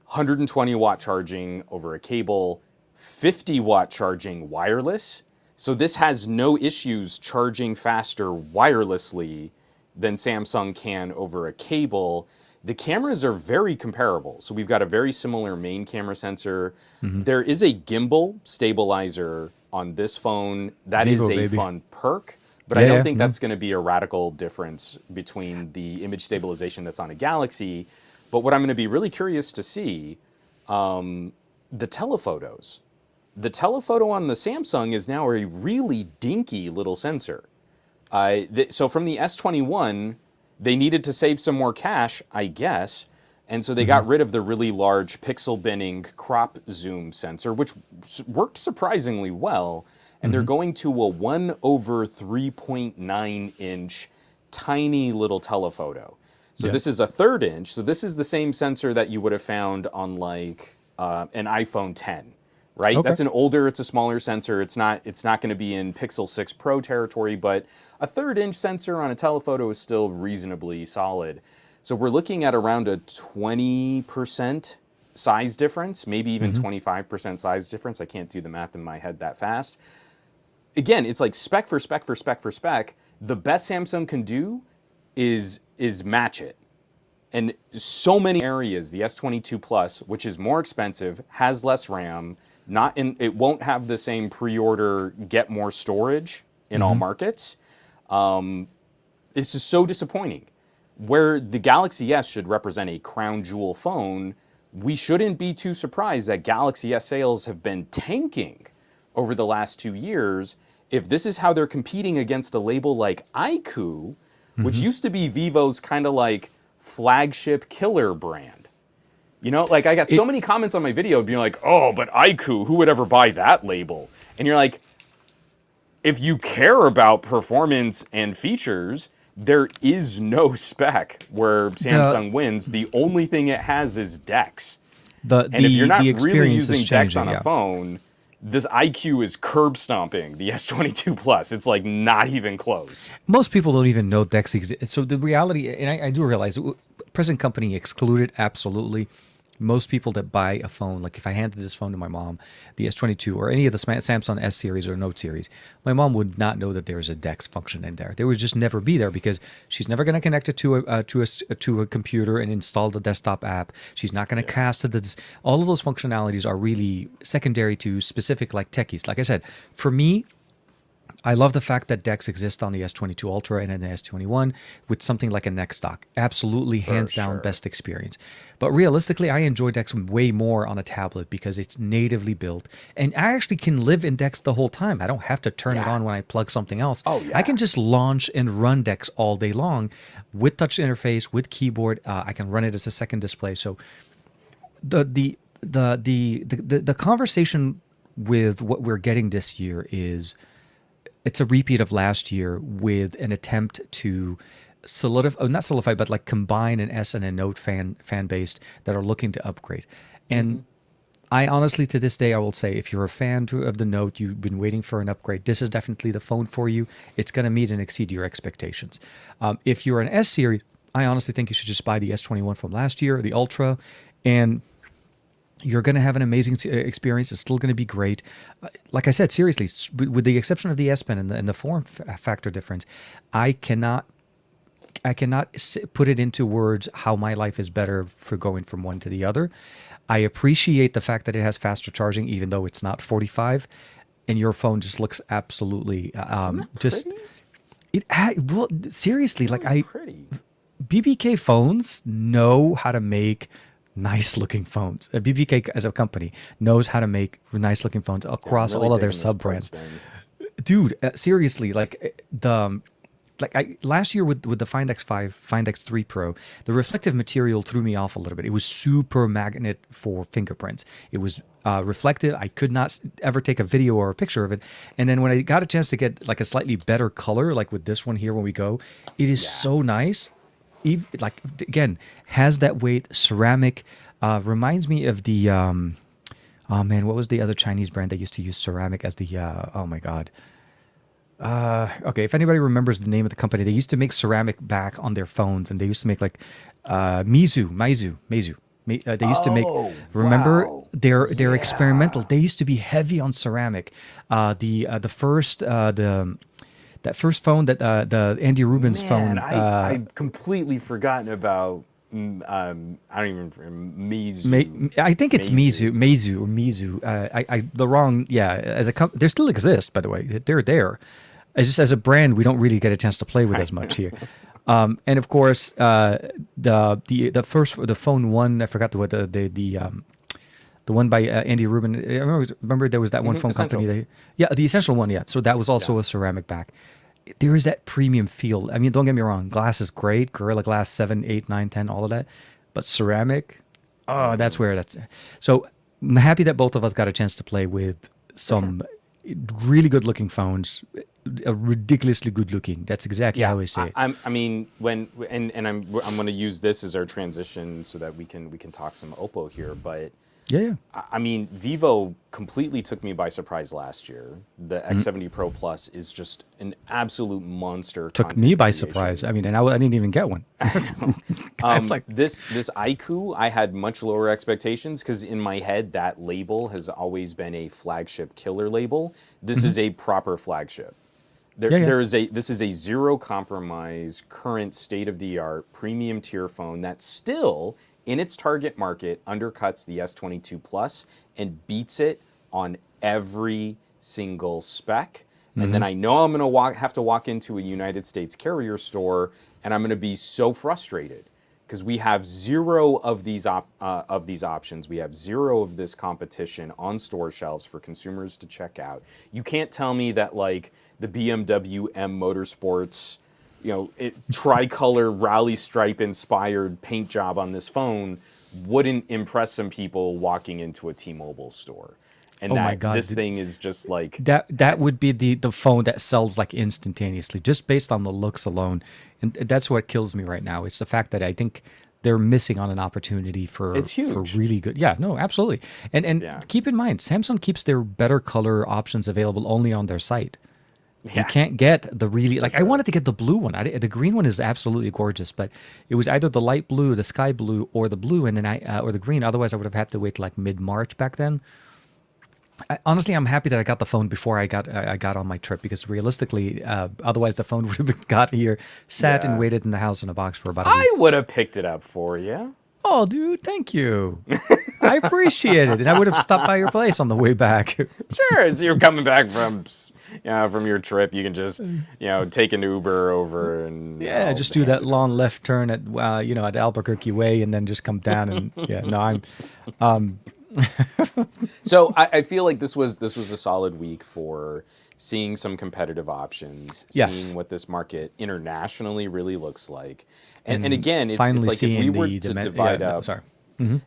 120 watt charging over a cable, 50 watt charging wireless. So this has no issues charging faster wirelessly than Samsung can over a cable. The cameras are very comparable. So we've got a very similar main camera sensor. There is a gimbal stabilizer on this phone. That Vivo, is a baby. fun perk, but I don't think that's going to be a radical difference between the image stabilization that's on a Galaxy. But what I'm going to be really curious to see, the telephotos. The telephoto on the Samsung is now a really dinky little sensor. So from the S21, they needed to save some more cash, I guess, and so they got rid of the really large pixel binning crop zoom sensor, which worked surprisingly well, and they're going to a 1/3.9 inch tiny little telephoto. So this is a 1/3 inch, so this is the same sensor that you would have found on like an iPhone 10. Right? Okay. That's an older, it's a smaller sensor. It's not going to be in Pixel 6 Pro territory, but a 1/3 inch sensor on a telephoto is still reasonably solid. So we're looking at around a 20% size difference, maybe even 25% size difference. I can't do the math in my head that fast. Again, it's like spec for spec for spec for spec. The best Samsung can do is match it. And so many areas, the S22 Plus, which is more expensive, has less RAM, it won't have the same pre-order get more storage in all markets. It's just so disappointing. where the Galaxy S should represent a crown jewel phone, we shouldn't be too surprised that Galaxy S sales have been tanking over the last 2 years. If this is how they're competing against a label like iQOO, which used to be Vivo's kind of like flagship killer brand. You know, like I got so many comments on my video being like, oh, but iQOO, who would ever buy that label? And you're like, if you care about performance and features, there is no spec where Samsung wins. The only thing it has is DeX. And if you're not really using DeX on a phone, this iQOO is curb stomping the S22 Plus. It's like not even close. Most people don't even know DeX exists. So the reality, and I do realize, present company excluded, absolutely. Most people that buy a phone, like if I handed this phone to my mom, the S22 or any of the Samsung S series or Note series, my mom would not know that there's a DeX function in there. There would just never be there because she's never going to connect it to a computer and install the desktop app. She's not going to cast it. All of those functionalities are really secondary to specific like techies. Like I said, for me, I love the fact that DeX exists on the S22 Ultra and in the S21 with something like a next dock. Absolutely, hands down, best experience. But realistically, I enjoy DeX way more on a tablet because it's natively built. And I actually can live in DeX the whole time. I don't have to turn it on when I plug something else. I can just launch and run DeX all day long with touch interface, with keyboard. I can run it as a second display. So the conversation with what we're getting this year is... it's a repeat of last year with an attempt to not solidify, but like combine an S and a Note fan base that are looking to upgrade. And I honestly, to this day, I will say, if you're a fan of the Note, you've been waiting for an upgrade, this is definitely the phone for you. It's going to meet and exceed your expectations. If you're an S series, I honestly think you should just buy the S21 from last year, the Ultra, and you're going to have an amazing experience. It's still going to be great. Like I said, seriously, with the exception of the S Pen and the form factor difference, I cannot put it into words how my life is better for going from one to the other. I appreciate the fact that it has faster charging, even though it's not 45, and your phone just looks absolutely just. Well, seriously, like BBK phones know how to make nice looking phones. BBK as a company knows how to make nice looking phones across all of their sub brands. Dude, seriously, last year with the Find X5, Find X3 Pro, the reflective material threw me off a little bit. It was super magnet for fingerprints. It was reflective. I could not ever take a video or a picture of it. And then when I got a chance to get like a slightly better color, like with this one here when we go, it is so nice. Like again, has that weight, ceramic, reminds me of the oh man, what was the other Chinese brand that used to use ceramic as the oh my god, okay, if anybody remembers the name of the company, they used to make ceramic back on their phones, and they used to make like Meizu. They used to make, remember, they're experimental. They used to be heavy on ceramic. That first phone, the Andy Rubin's phone. I've completely forgotten about. I don't even Meizu. I think it's Meizu or Meizu. The wrong. Yeah, as a company, they still exist, by the way. They're there. It's just as a brand, we don't really get a chance to play with as much here. And of course, the phone one. I forgot the one by Andy Rubin. I remember there was that one phone company. The Essential one. Yeah, so that was also a ceramic back. There is that premium feel. I mean, don't get me wrong. Glass is great. Gorilla Glass 7, 8, 9, 10, all of that. But ceramic, that's where that's. So I'm happy that both of us got a chance to play with some really good looking phones. Ridiculously good looking. That's exactly how I say it. I mean, I'm going to use this as our transition so that we can talk some OPPO here. But I mean, Vivo completely took me by surprise last year. The X70 Pro Plus is just an absolute monster. Took me by surprise. I mean, and I didn't even get one. This iQOO, I had much lower expectations because in my head that label has always been a flagship killer label. This is a proper flagship. This is a zero compromise, current state of the art premium tier phone that still, in its target market, undercuts the S22 Plus and beats it on every single spec. And then I know I'm going to have to walk into a United States carrier store, and I'm going to be so frustrated because we have zero of these options. We have zero of this competition on store shelves for consumers to check out. You can't tell me that like the BMW M Motorsports, tricolor rally stripe inspired paint job on this phone wouldn't impress some people walking into a T-Mobile store. And Oh my God, this thing is just like that would be the phone that sells like instantaneously, just based on the looks alone. And that's what kills me right now. It's the fact that I think they're missing on an opportunity for It's huge. for really good. Yeah, no, absolutely. And Yeah. keep in mind, Samsung keeps their better color options available only on their site. You Yeah. can't get the really like. I wanted to get the blue one. The green one is absolutely gorgeous, but it was either the light blue, the sky blue, or the blue, and then or the green. Otherwise, I would have had to wait till like mid-March back then. Honestly, I'm happy that I got the phone before I got on my trip, because realistically, otherwise the phone would have got here, sat Yeah. and waited in the house in a box for about a week. I would have picked it up for you. Oh, dude, thank you. I appreciate it, and I would have stopped by your place on the way back. Sure, as you're coming back from your trip, you can just take an Uber over and Yeah, just do that long left turn at at Albuquerque Way, and then just come down and yeah. No, I'm. So I feel like this was a solid week for seeing some competitive options, Yes. seeing what this market internationally really looks like, and again, it's finally like if we seeing were the to demand- divide yeah, no, up. sorry.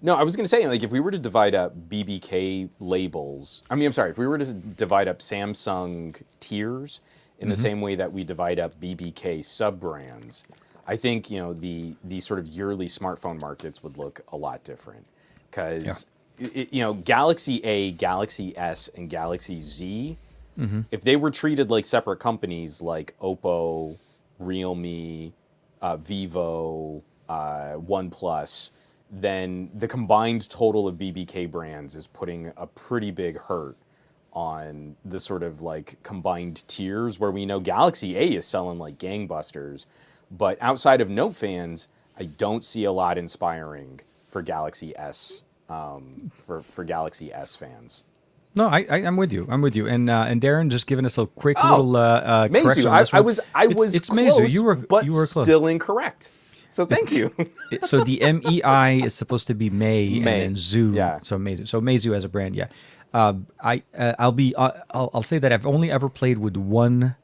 No, I was going to say, like, if we were to divide up BBK labels, if we were to divide up Samsung tiers in the same way that we divide up BBK sub-brands, I think, the sort of yearly smartphone markets would look a lot different. Because, Galaxy A, Galaxy S, and Galaxy Z, if they were treated like separate companies like OPPO, Realme, Vivo, OnePlus, then the combined total of BBK brands is putting a pretty big hurt on the sort of like combined tiers, where we know Galaxy A is selling like gangbusters, but outside of Note fans, I don't see a lot inspiring for Galaxy S, for Galaxy S fans. No, I'm with you. And Darren just giving us a quick Oh, little correction Meizu, on this I one. was It's close, Meizu. You were close. still incorrect. So thank you. So the MEI is supposed to be May, and May, then Zoo. yeah. So Meizu as a brand, yeah. I'll say that I've only ever played with one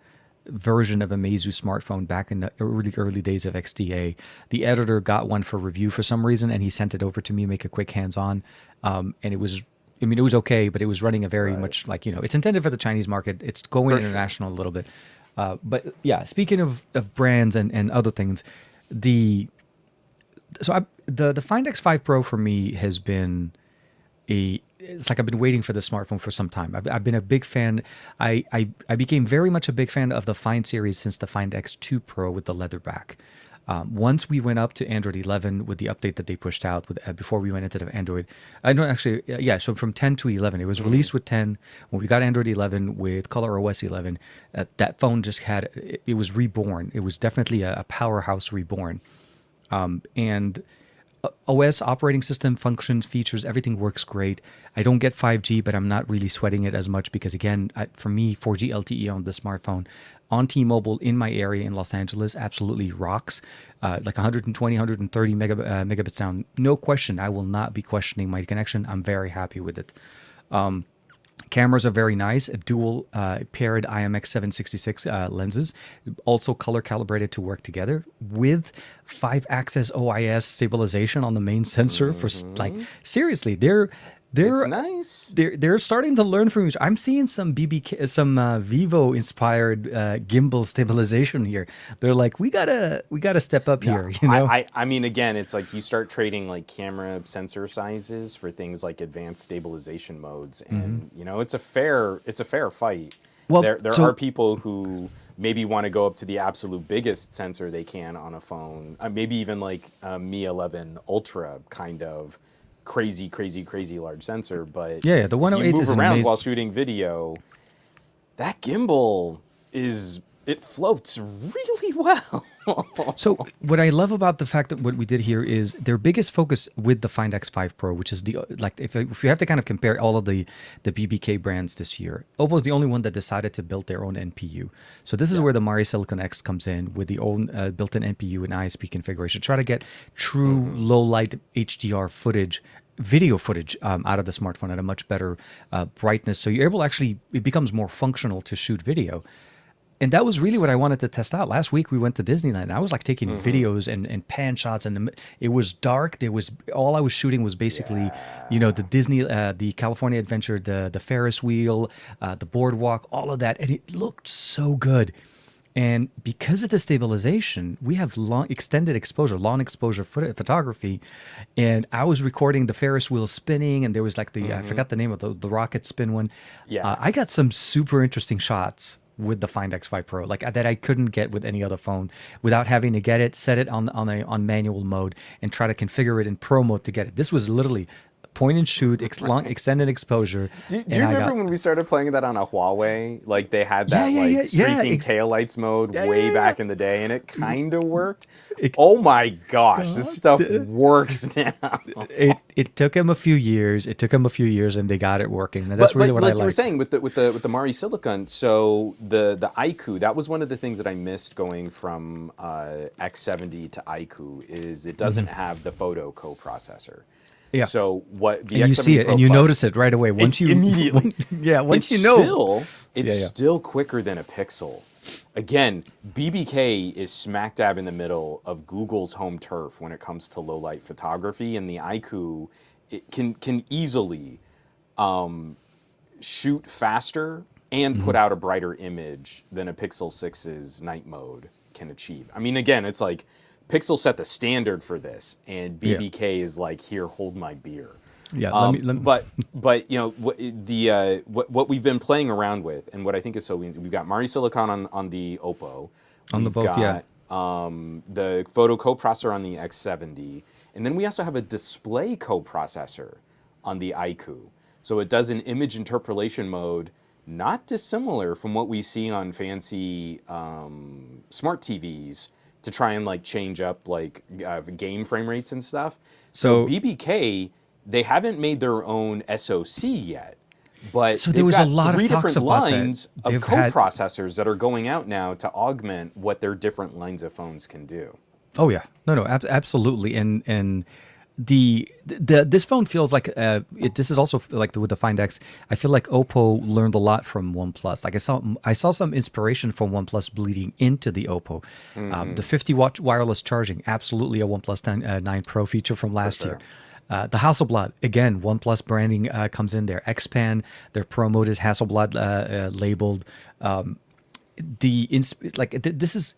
version of a Meizu smartphone back in the early days of XDA. The editor got one for review for some reason, and he sent it over to me, make a quick hands-on, and it was. I mean, it was okay, but it was running a very much like, it's intended for the Chinese market. It's going For international a little bit. But yeah, speaking of brands and other things, the Find X5 Pro for me has been it's like I've been waiting for the smartphone for some time. I've been a big fan. I became very much a big fan of the Find series since the Find X2 Pro with the leather back. Once we went up to Android 11 with the update that they pushed out before we went into the Android, I don't actually, yeah. So from 10 to 11, it was released with 10. When we got Android 11 with Color OS 11, that phone just it was reborn. It was definitely a powerhouse reborn, and OS, operating system, functions, features, everything works great. I don't get 5G, but I'm not really sweating it as much because, again, for me, 4G LTE on the smartphone on T-Mobile in my area in Los Angeles absolutely rocks. Like 120, 130 megabits down, no question. I will not be questioning my connection. I'm very happy with it. Cameras are very nice. Dual paired IMX766 lenses, also color calibrated to work together with 5-axis OIS stabilization on the main sensor. For like, seriously, It's nice. they're starting to learn from each. I'm seeing some Vivo inspired gimbal stabilization here. They're like, we gotta step up here. I mean, again, it's like you start trading like camera sensor sizes for things like advanced stabilization modes, and it's a fair fight. Well, there are people who maybe want to go up to the absolute biggest sensor they can on a phone, maybe even like Mi 11 Ultra kind of crazy large sensor, but yeah, the 108 you is move around amazing. while shooting video. That gimbal it floats really well. So what I love about the fact that what we did here is their biggest focus with the Find X5 Pro, which is the like if you have to kind of compare all of the BBK brands this year, Oppo is the only one that decided to build their own NPU. So this is where the Mari Silicon X comes in with the own built-in NPU and ISP configuration. Try to get true low light HDR footage. Video footage out of the smartphone at a much better brightness. So you're able to actually, it becomes more functional to shoot video. And that was really what I wanted to test out. Last week we went to Disneyland. And I was like taking videos and pan shots, and it was dark. There was all I was shooting was basically, the Disney, the California Adventure, the Ferris wheel, the boardwalk, all of that, and it looked so good. And because of the stabilization, we have long exposure photography. And I was recording the Ferris wheel spinning, and there was like I forgot the name of the rocket spin one. Yeah. I got some super interesting shots with the Find X5 Pro, like that I couldn't get with any other phone without having to get it, set it on manual mode, and try to configure it in pro mode to get it. This was literally point and shoot, long extended exposure. Do you remember when we started playing that on a Huawei? Like they had that streaking taillights mode way back in the day, and it kind of worked. Oh my gosh, this stuff works now. It took him a few years. And they got it working. And that's really what I like. Like you were saying with the Mari Silicon. So the iQOO, that was one of the things that I missed going from X70 to iQOO is it doesn't have the photo coprocessor. Yeah. So what the and you see it Pro and you Plus, notice it right away once you immediately. Once It's still quicker than a Pixel. Again, BBK is smack dab in the middle of Google's home turf when it comes to low light photography, and the iQOO it can easily shoot faster and put out a brighter image than a Pixel 6's night mode can achieve. I mean, again, it's like Pixel set the standard for this, and BBK is like, here, hold my beer. Yeah, but what we've been playing around with, and what I think is so we've got Mari Silicon on the OPPO, the photo coprocessor on the X70, and then we also have a display coprocessor on the iQOO. So it does an image interpolation mode not dissimilar from what we see on fancy smart TVs to try and like change up like game frame rates and stuff. So BBK, they haven't made their own SoC yet, but so there was a lot of talks different about lines of co-processors that are going out now to augment what their different lines of phones can do. Oh yeah, no, absolutely, and this phone feels like this is also like with the Find X. I feel like Oppo learned a lot from OnePlus. Like I saw some inspiration from OnePlus bleeding into the Oppo. The 50-watt wireless charging, absolutely a OnePlus 9 Pro feature from last year. The Hasselblad, again, OnePlus branding comes in there. X-Pan, their Pro mode is Hasselblad labeled. This is,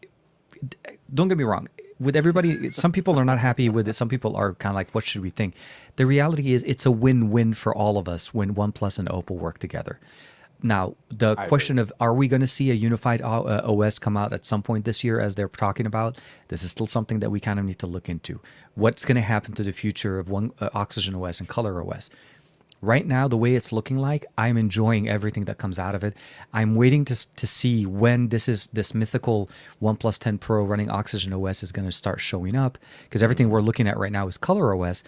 don't get me wrong. With everybody, some people are not happy with it. Some people are kind of like, what should we think? The reality is it's a win-win for all of us when OnePlus and Oppo work together. Now, the question of, are we going to see a unified OS come out at some point this year as they're talking about? This is still something that we kind of need to look into. What's going to happen to the future of Oxygen OS and Color OS? Right now, the way it's looking like, I'm enjoying everything that comes out of it. I'm waiting to see when this mythical OnePlus 10 Pro running Oxygen OS is going to start showing up, because everything we're looking at right now is Color OS.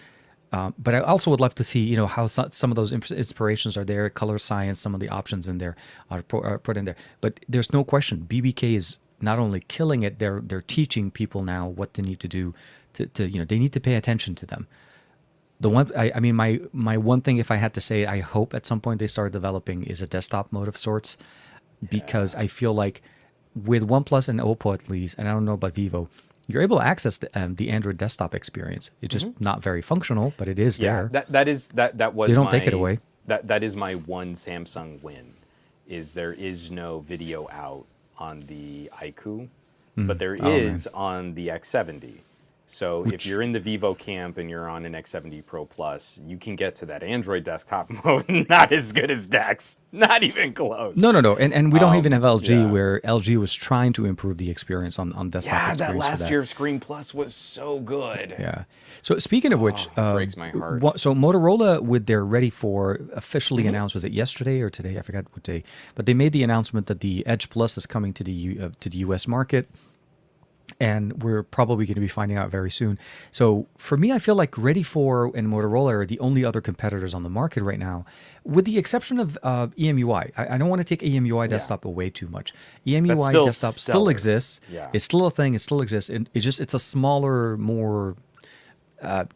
But I also would love to see, how some of those inspirations are there, color science, some of the options in there are put in there. But there's no question, BBK is not only killing it, they're teaching people now what they need to do to they need to pay attention to them. The one, my one thing, if I had to say, I hope at some point they start developing is a desktop mode of sorts, because I feel like with OnePlus and Oppo at least, and I don't know about Vivo, you're able to access the Android desktop experience. It's just not very functional, but it is there. That was. They don't take it away. That is my one Samsung win, is there is no video out on the iQOO, but there is on the X70. So if you're in the Vivo camp and you're on an X70 Pro Plus, you can get to that Android desktop mode. Not as good as DeX. Not even close. No. And we don't even have LG, where LG was trying to improve the experience on desktop experience. Yeah, that last year of Screen Plus was so good. Yeah. So speaking of which, breaks my heart. So Motorola, with their Ready for, officially announced, was it yesterday or today? I forgot what day. But they made the announcement that the Edge Plus is coming to the US market. and we're probably going to be finding out very soon. So for me, I feel like Ready for and Motorola are the only other competitors on the market right now, with the exception of EMUI. I don't want to take EMUI desktop away too much. That's EMUI still desktop still stellar. exists. Yeah. It's still a thing. It still exists. And it's a smaller, more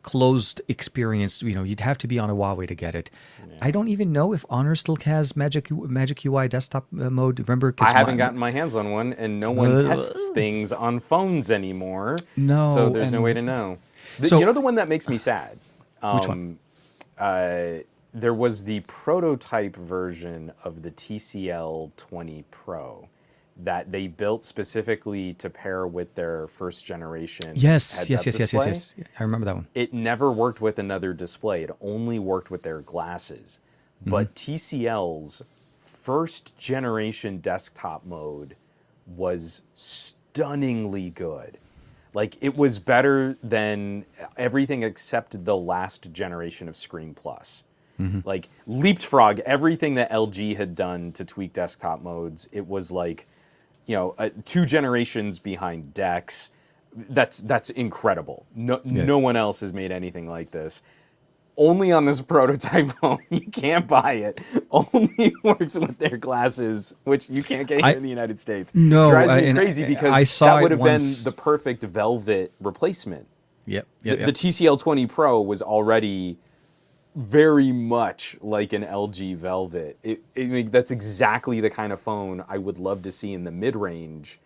closed experience. You'd have to be on a Huawei to get it. Yeah. I don't even know if Honor still has Magic UI desktop mode. Remember? I haven't gotten my hands on one, and no one tests things on phones anymore. No, so there's no way to know. So- You know the one that makes me sad? Which one? There was the prototype version of the TCL 20 Pro that they built specifically to pair with their first generation Yes. heads-up display. Yes. I remember that one. It never worked with another display. It only worked with their glasses. But TCL's first generation desktop mode was stunningly good. Like, it was better than everything except the last generation of Screen Plus. Like, leapfrog everything that LG had done to tweak desktop modes. It was like, 2 generations behind DeX. That's incredible. No one else has made anything like this. Only on this prototype phone. You can't buy it. Only works with their glasses, which you can't get here in the United States. No, drives me crazy because I saw that would it have been once. the perfect velvet replacement. Yep. The TCL 20 Pro was already very much like an LG Velvet. That's exactly the kind of phone I would love to see in the mid-range,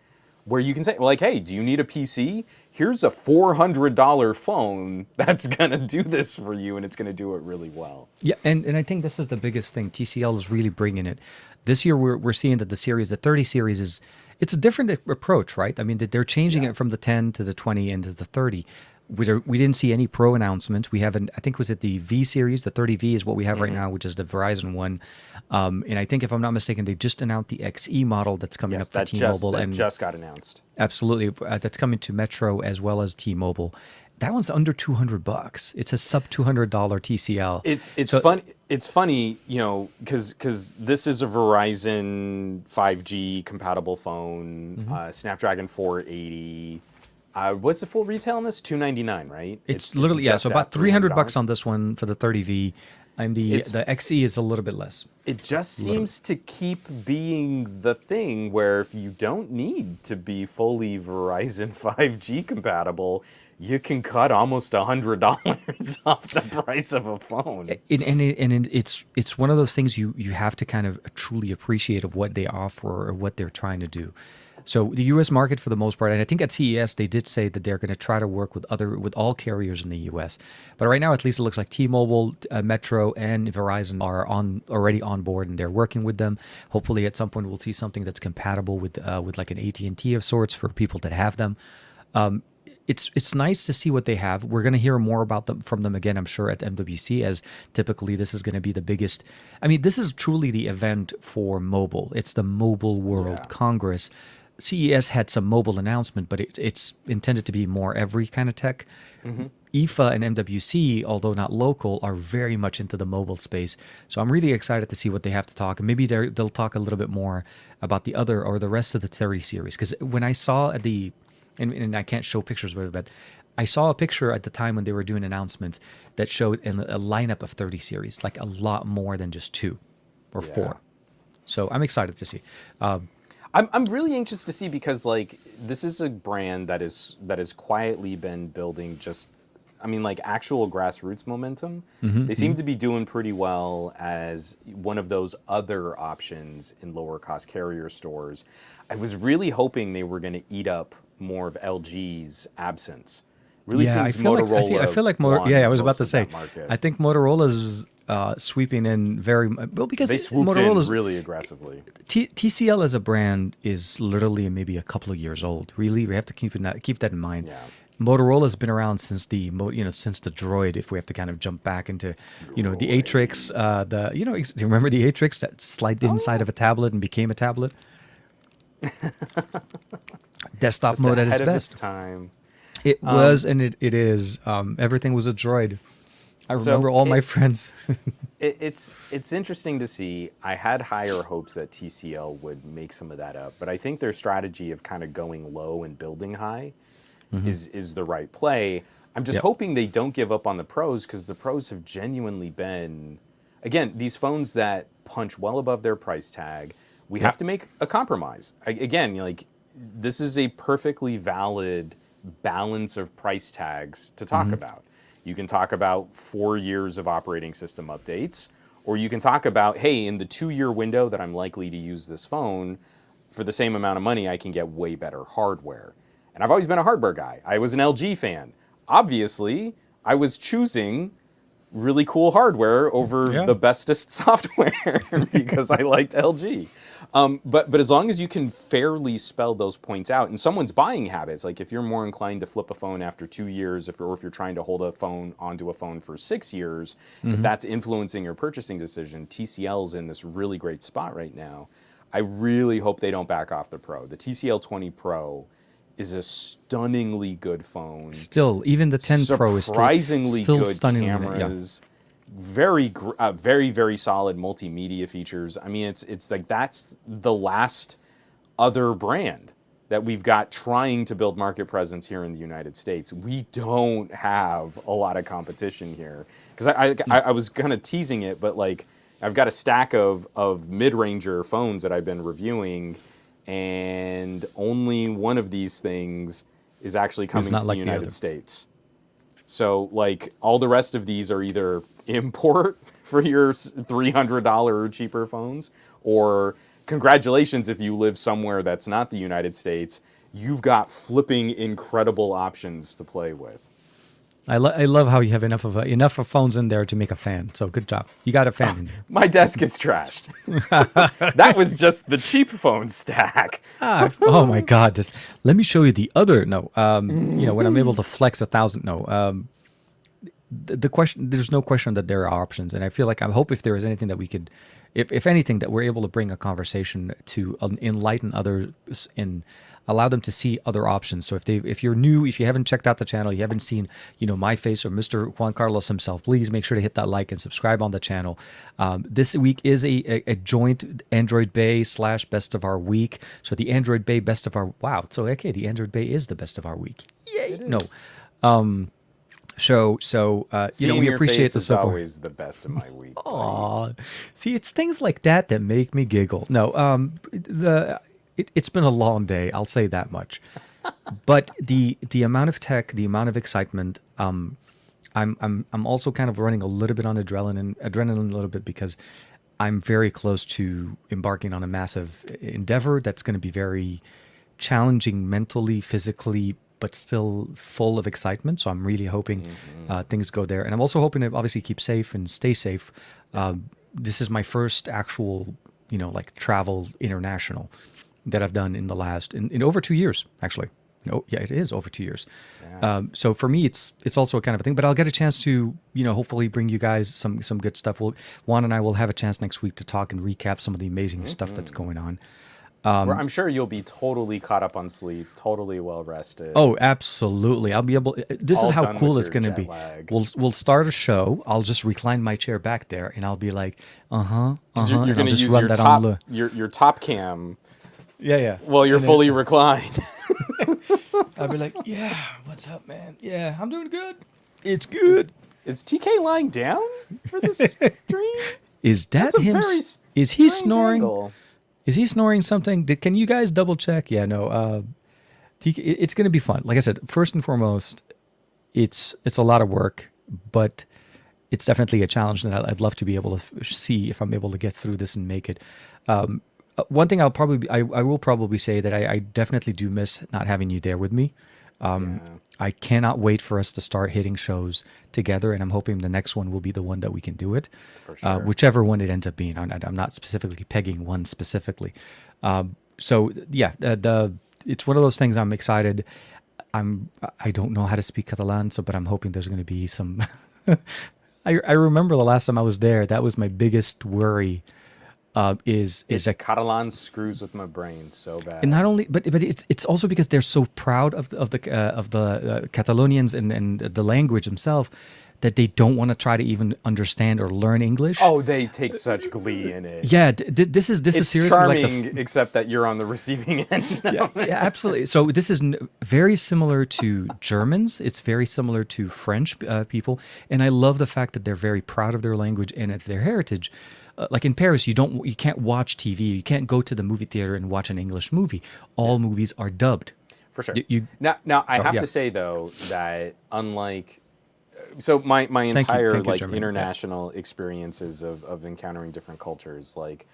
where you can say, like, hey, do you need a PC? Here's a $400 phone that's going to do this for you, and it's going to do it really well. Yeah, and I think this is the biggest thing. TCL is really bringing it. This year, we're seeing that the 30 series it's a different approach, right? I mean, they're changing it from the 10 to the 20 and to the 30. We didn't see any Pro announcement. We haven't. I think was it the V series, the 30V is what we have right now, which is the Verizon one. And I think if I'm not mistaken, they just announced the XE model that's coming up for T-Mobile. That just got announced. Absolutely, that's coming to Metro as well as T-Mobile. That one's under $200. It's a sub $200 TCL. It's funny, because this is a Verizon 5G compatible phone, Snapdragon 480. What's the full retail on this? $299, right? It's literally so about $300 on this one for the 30V. And the XE is a little bit less. It just seems to keep being the thing where if you don't need to be fully Verizon 5G compatible, you can cut almost $100 off the price of a phone. It's one of those things you have to kind of truly appreciate of what they offer or what they're trying to do. So the U.S. market, for the most part, and I think at CES they did say that they're going to try to work with all carriers in the U.S. But right now, at least, it looks like T-Mobile, Metro, and Verizon are already on board, and they're working with them. Hopefully, at some point, we'll see something that's compatible with like an AT&T of sorts for people that have them. It's nice to see what they have. We're going to hear more about them from them again, I'm sure, at MWC, as typically this is going to be the biggest. I mean, this is truly the event for mobile. It's the Mobile World Congress. CES had some mobile announcement, but it's intended to be more every kind of tech. IFA and MWC, although not local, are very much into the mobile space. So I'm really excited to see what they have to talk. And maybe they'll talk a little bit more about the other or the rest of the 30 series. Because when I saw and I can't show pictures with it, but I saw a picture at the time when they were doing announcements that showed a lineup of 30 series, like a lot more than just 2 or 4. So I'm excited to see. I'm really anxious to see because like this is a brand that has quietly been building actual grassroots momentum. They seem to be doing pretty well as one of those other options in lower cost carrier stores. I was really hoping they were going to eat up more of LG's absence. Really seems Motorola. I feel like I was about to say. I think Motorola's sweeping in very well because they swooped Motorola's in really aggressively. TCL as a brand is literally maybe a couple of years old. Really, we have to keep that in mind. Yeah. Motorola's been around since the Droid. If we have to kind of jump back into the Atrix, do you remember the Atrix that slid inside of a tablet and became a tablet? Desktop Just mode at its ahead of best. its time. It was and it is. Everything was a Droid. I remember all my friends. It's interesting to see. I had higher hopes that TCL would make some of that up, but I think their strategy of kind of going low and building high is the right play. I'm just hoping they don't give up on the pros, because the pros have genuinely been, again, these phones that punch well above their price tag. We have to make a compromise. Again, like, this is a perfectly valid balance of price tags to talk about. You can talk about 4 years of operating system updates, or you can talk about, hey, in the 2-year window that I'm likely to use this phone, for the same amount of money, I can get way better hardware. And I've always been a hardware guy. I was an LG fan. Obviously, I was choosing really cool hardware over the bestest software because I liked LG. But as long as you can fairly spell those points out, and someone's buying habits, like if you're more inclined to flip a phone after 2 years, or if you're trying to hold a phone onto a phone for 6 years, if that's influencing your purchasing decision, TCL's in this really great spot right now. I really hope they don't back off the Pro. The TCL 20 Pro is a stunningly good phone. Still, even the 10 Pro is surprisingly still good stunningly, cameras. Very, very, very solid multimedia features. I mean, it's like that's the last other brand that we've got trying to build market presence here in the United States. We don't have a lot of competition here, because I was kind of teasing it, but like I've got a stack of mid-ranger phones that I've been reviewing, and only one of these things is actually coming to the United States. So, like, all the rest of these are either import for your $300 or cheaper phones, or congratulations if you live somewhere that's not the United States, you've got flipping incredible options to play with. I love how you have enough of phones in there to make a fan. So good job. You got a fan in there. My desk is trashed. That was just the cheap phone stack. Oh my God! Let me show you the other. No, when I'm able to flex 1,000. No, the question. There's no question that there are options, and I feel like I hope if there is anything that we could, if anything, that we're able to bring a conversation to enlighten others and allow them to see other options. So if you're new, if you haven't checked out the channel, you haven't seen, my face or Mr. Juan Carlos himself, please make sure to hit that like and subscribe on the channel. This week is a joint Android Bay / best of our week. So the Android Bay best of our, the Android Bay is the best of our week. Yay. No. We appreciate the support. Is always the best of my week. Aw, see, it's things like that that make me giggle. No, it's been a long day. I'll say that much. But the amount of tech, the amount of excitement, I'm also kind of running a little bit on adrenaline a little bit, because I'm very close to embarking on a massive endeavor that's going to be very challenging mentally, physically, but still full of excitement. So I'm really hoping things go there. And I'm also hoping to obviously keep safe and stay safe. This is my first actual, travel international that I've done in the last, in over 2 years, actually. It is over 2 years. Yeah. So for me, it's also a kind of a thing, but I'll get a chance to, hopefully bring you guys some good stuff. Juan and I will have a chance next week to talk and recap some of the amazing stuff that's going on. I'm sure you'll be totally caught up on sleep, totally well rested. Oh, absolutely. I'll be able. This is how cool it's going to be. We'll start a show. I'll just recline my chair back there, and I'll be like, You're going to use your top cam. Yeah. Well, you're fully reclined. I'll be like, yeah, what's up, man? Yeah, I'm doing good. It's good. Is TK lying down for this stream? Is that him? Is he snoring? Angle. Is he snoring something? Can you guys double check? Yeah, no. It's going to be fun. Like I said, first and foremost, it's a lot of work, but it's definitely a challenge that I'd love to be able to see if I'm able to get through this and make it. One thing I will probably say that I definitely do miss not having you there with me. I cannot wait for us to start hitting shows together, and I'm hoping the next one will be the one that we can do it. For sure. Whichever one it ends up being. I'm not specifically pegging one specifically. It's one of those things. I'm excited. I don't know how to speak Catalan, but I'm hoping there's going to be some. I remember the last time I was there, that was my biggest worry. Is a Catalan screws with my brain so bad. And not only, but it's also because they're so proud of the Catalonians and the language themselves, that they don't want to try to even understand or learn English. Oh, they take such glee in it. Yeah, this is It's seriously charming, like except that you're on the receiving end. yeah, absolutely. So this is very similar to Germans. It's very similar to French people, and I love the fact that they're very proud of their language and of their heritage. Like in Paris, you can't watch TV. You can't go to the movie theater and watch an English movie. All movies are dubbed. For sure. Now I have to say though that unlike, so my entire thank you, like German. international experiences of encountering different cultures, like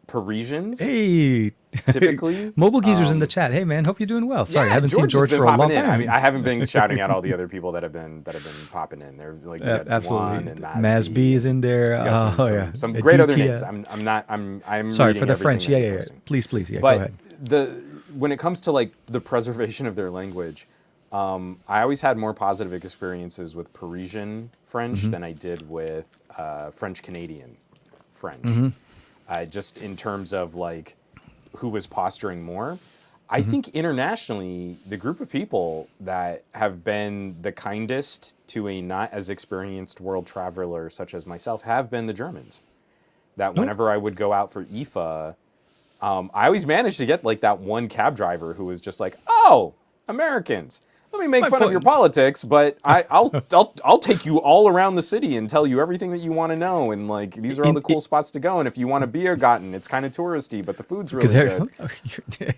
Parisians, Hey, typically. Mobile Geezer's in the chat. Hey man, hope you're doing well. Sorry, Yeah, I haven't seen has George been for a long popping in. time. I mean, I haven't been shouting out all the other people that have been popping in. They're like we got Juan Absolutely. and Masby is in there. We got Yeah, some great other Aditya. names. I'm Sorry reading for the everything French. that Yeah, you're yeah, yeah. posting. Please, yeah. Go But ahead. when it comes to like the preservation of their language, I always had more positive experiences with Parisian French Mm-hmm. than I did with French Canadian French. Mm-hmm. Just in terms of like who was posturing more. I Mm-hmm. think internationally, the group of people that have been the kindest to a not as experienced world traveler such as myself have been the Germans. That whenever I would go out for IFA, I always managed to get like that one cab driver who was just like, "Oh, Americans, let me make fun of your politics, but I'll take you all around the city and tell you everything that you want to know. And like these are all the cool spots to go. And if you want a Biergarten, it's kind of touristy, but the food's really good."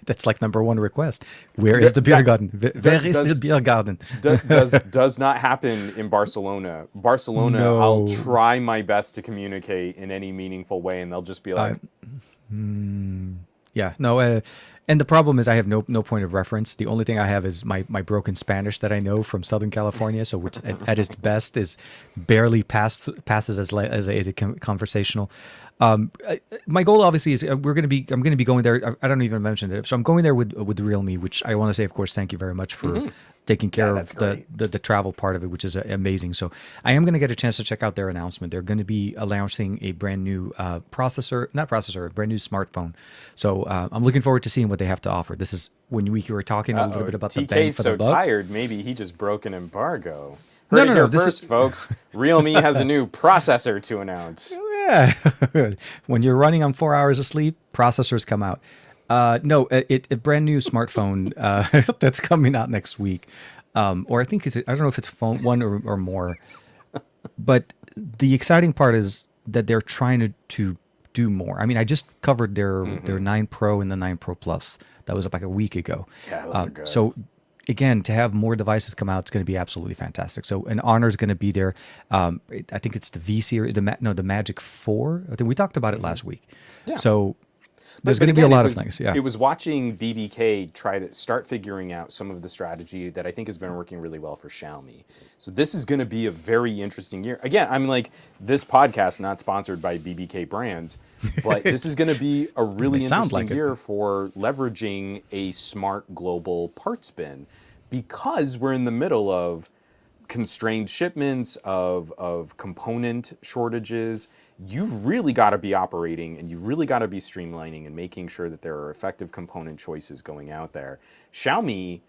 That's like number one request. Where is the beer garden? Where is the beer garden? Does not happen in Barcelona. Barcelona, No. I'll try my best to communicate in any meaningful way, and they'll just be like, Yeah, no, and the problem is I have no point of reference. The only thing I have is my broken Spanish that I know from Southern California, so which at its best is barely passes as a conversational. My goal obviously is I'm going to be going there. I don't even mention it, so I'm going there with the Real Me, which I want to say, of course, thank you very much for taking care of the travel part of it, which is amazing. So I am going to get a chance to check out their announcement. They're going to be launching a brand new a brand new smartphone. So I'm looking forward to seeing what they have to offer. This is when we were talking a little bit about the bang TK's for so the buck. tired, maybe he just broke an embargo. No, Heard it no, here this first, is- folks. Realme has a new processor to announce. Yeah, when you're running on 4 hours of sleep, processors come out. No, a brand new smartphone that's coming out next week, or I think I don't know if it's phone one or more. But the exciting part is that they're trying to do more. I mean, I just covered their 9 Pro and the 9 Pro Plus. That was like a week ago. Yeah, those are good. So again, to have more devices come out, it's going to be absolutely fantastic. So an Honor is going to be there. I think it's the V series, the Magic 4. I think we talked about it last week. Yeah. So there's But going to be a again, lot it of was- things. Yeah. It was watching BBK try to start figuring out some of the strategy that I think has been working really well for Xiaomi. So this is going to be a very interesting year. Again, I'm like, this podcast not sponsored by BBK brands, but this is going to be a really It sounds interesting like it. year for leveraging a smart global parts bin, because we're in the middle of constrained shipments, of component shortages. You've really got to be operating, and you really got to be streamlining and making sure that there are effective component choices going out there. Xiaomi,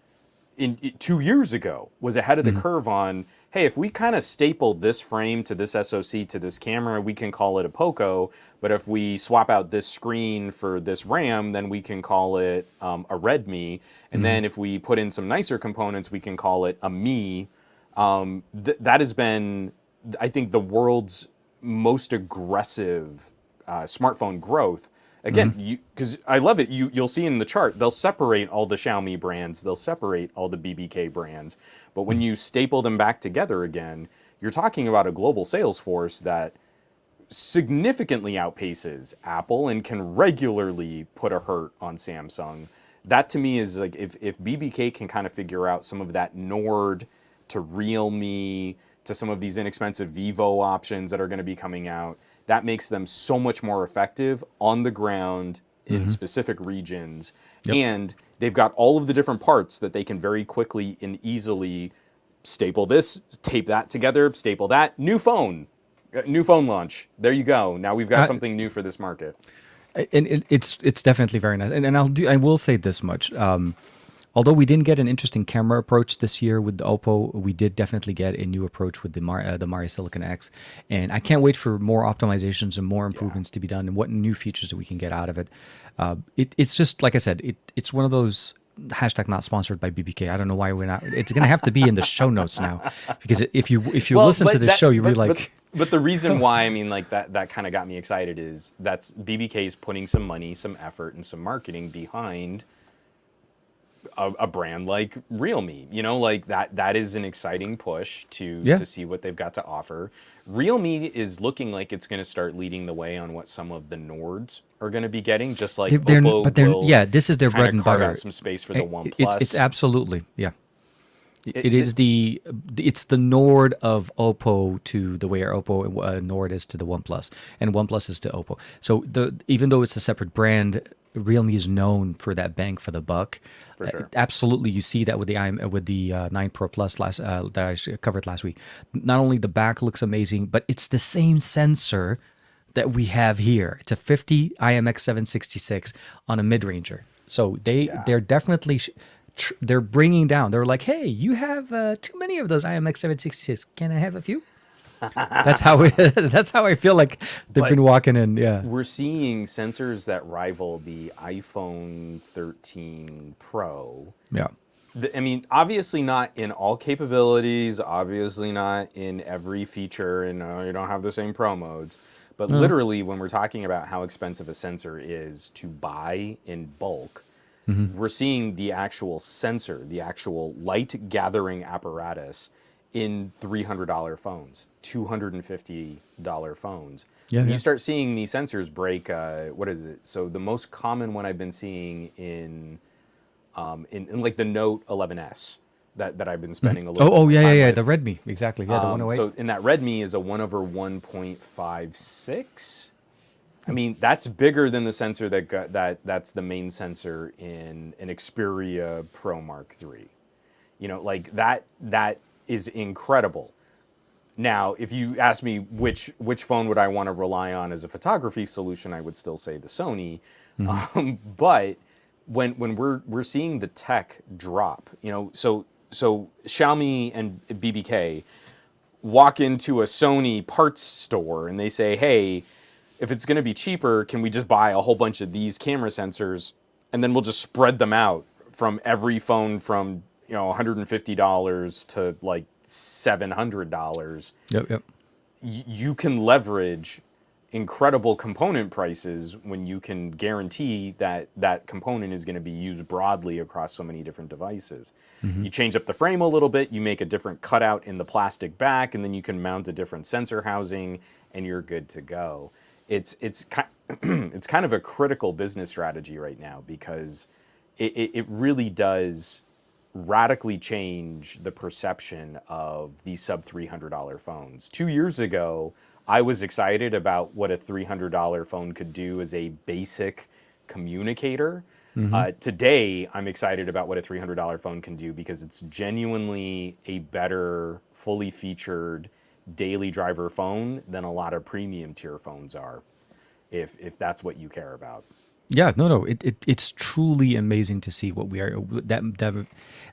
2 years ago, was ahead of the curve on, hey, if we kind of staple this frame to this SoC to this camera, we can call it a POCO. But if we swap out this screen for this RAM, then we can call it a Redmi. And then if we put in some nicer components, we can call it a Mi. That has been, I think, the world's most aggressive smartphone growth. Again, because I love it. You'll see in the chart, they'll separate all the Xiaomi brands, they'll separate all the BBK brands. But when you staple them back together again, you're talking about a global sales force that significantly outpaces Apple and can regularly put a hurt on Samsung. That to me is like, if BBK can kind of figure out some of that Nord to Realme to some of these inexpensive Vivo options that are going to be coming out, that makes them so much more effective on the ground in specific regions. And they've got all of the different parts that they can very quickly and easily staple this, tape that together, staple that, new phone launch. There you go. Now we've got something new for this market. And it's definitely very nice. And I will say this much. Although we didn't get an interesting camera approach this year with the Oppo, we did definitely get a new approach with the Mari Silicon X, and I can't wait for more optimizations and more improvements to be done, and what new features that we can get out of it. It's just like I said, it's one of those hashtag not sponsored by BBK. I don't know why we're not. It's going to have to be in the show notes now, because if you listen to the show, you really like. But the reason why, I mean, like that kind of got me excited is that's BBK's putting some money, some effort, and some marketing behind a brand like Realme. You know, like that is an exciting push to see what they've got to offer. Realme is looking like it's going to start leading the way on what some of the Nords are going to be getting, just like Oppo this is their bread and butter. Out some space for the OnePlus. It's absolutely, yeah. It's the Nord of Oppo to the way Oppo Nord is to the OnePlus, and OnePlus is to Oppo. So even though it's a separate brand, Realme is known for that bang for the buck. For sure. Absolutely, you see that with the 9 Pro Plus that I covered last week. Not only the back looks amazing, but it's the same sensor that we have here. It's a 50 IMX766 on a mid-ranger. So they're definitely they're bringing down. They're like, hey, you have too many of those IMX766. Can I have a few? That's how I feel like they've been walking in. Yeah, we're seeing sensors that rival the iPhone 13 Pro. Yeah, I mean, obviously not in all capabilities, obviously not in every feature, and you don't have the same Pro modes. But literally, when we're talking about how expensive a sensor is to buy in bulk, we're seeing the actual sensor, the actual light gathering apparatus in $300 phones, $250 phones. Yeah, you start seeing these sensors break, what is it? So the most common one I've been seeing in like the Note 11S that I've been spending a little bit of time with. The Redmi, exactly. Yeah, the 108. So in that Redmi is a 1/1.56. I mean, that's bigger than the sensor that's the main sensor in an Xperia Pro Mark III. You know, like that is incredible. Now, if you ask me which phone would I want to rely on as a photography solution, I would still say the Sony. But when we're seeing the tech drop, you know, so Xiaomi and BBK walk into a Sony parts store and they say, hey, if it's going to be cheaper, can we just buy a whole bunch of these camera sensors and then we'll just spread them out from every phone from, you know, $150 to like $700. Yep. You can leverage incredible component prices when you can guarantee that component is going to be used broadly across so many different devices. You change up the frame a little bit, you make a different cutout in the plastic back, and then you can mount a different sensor housing, and you're good to go. It's kind of a critical business strategy right now, because it really does radically change the perception of these sub $300 phones. 2 years ago, I was excited about what a $300 phone could do as a basic communicator. Today, I'm excited about what a $300 phone can do, because it's genuinely a better, fully featured daily driver phone than a lot of premium tier phones are, if that's what you care about. Yeah, no, it's truly amazing to see what we are.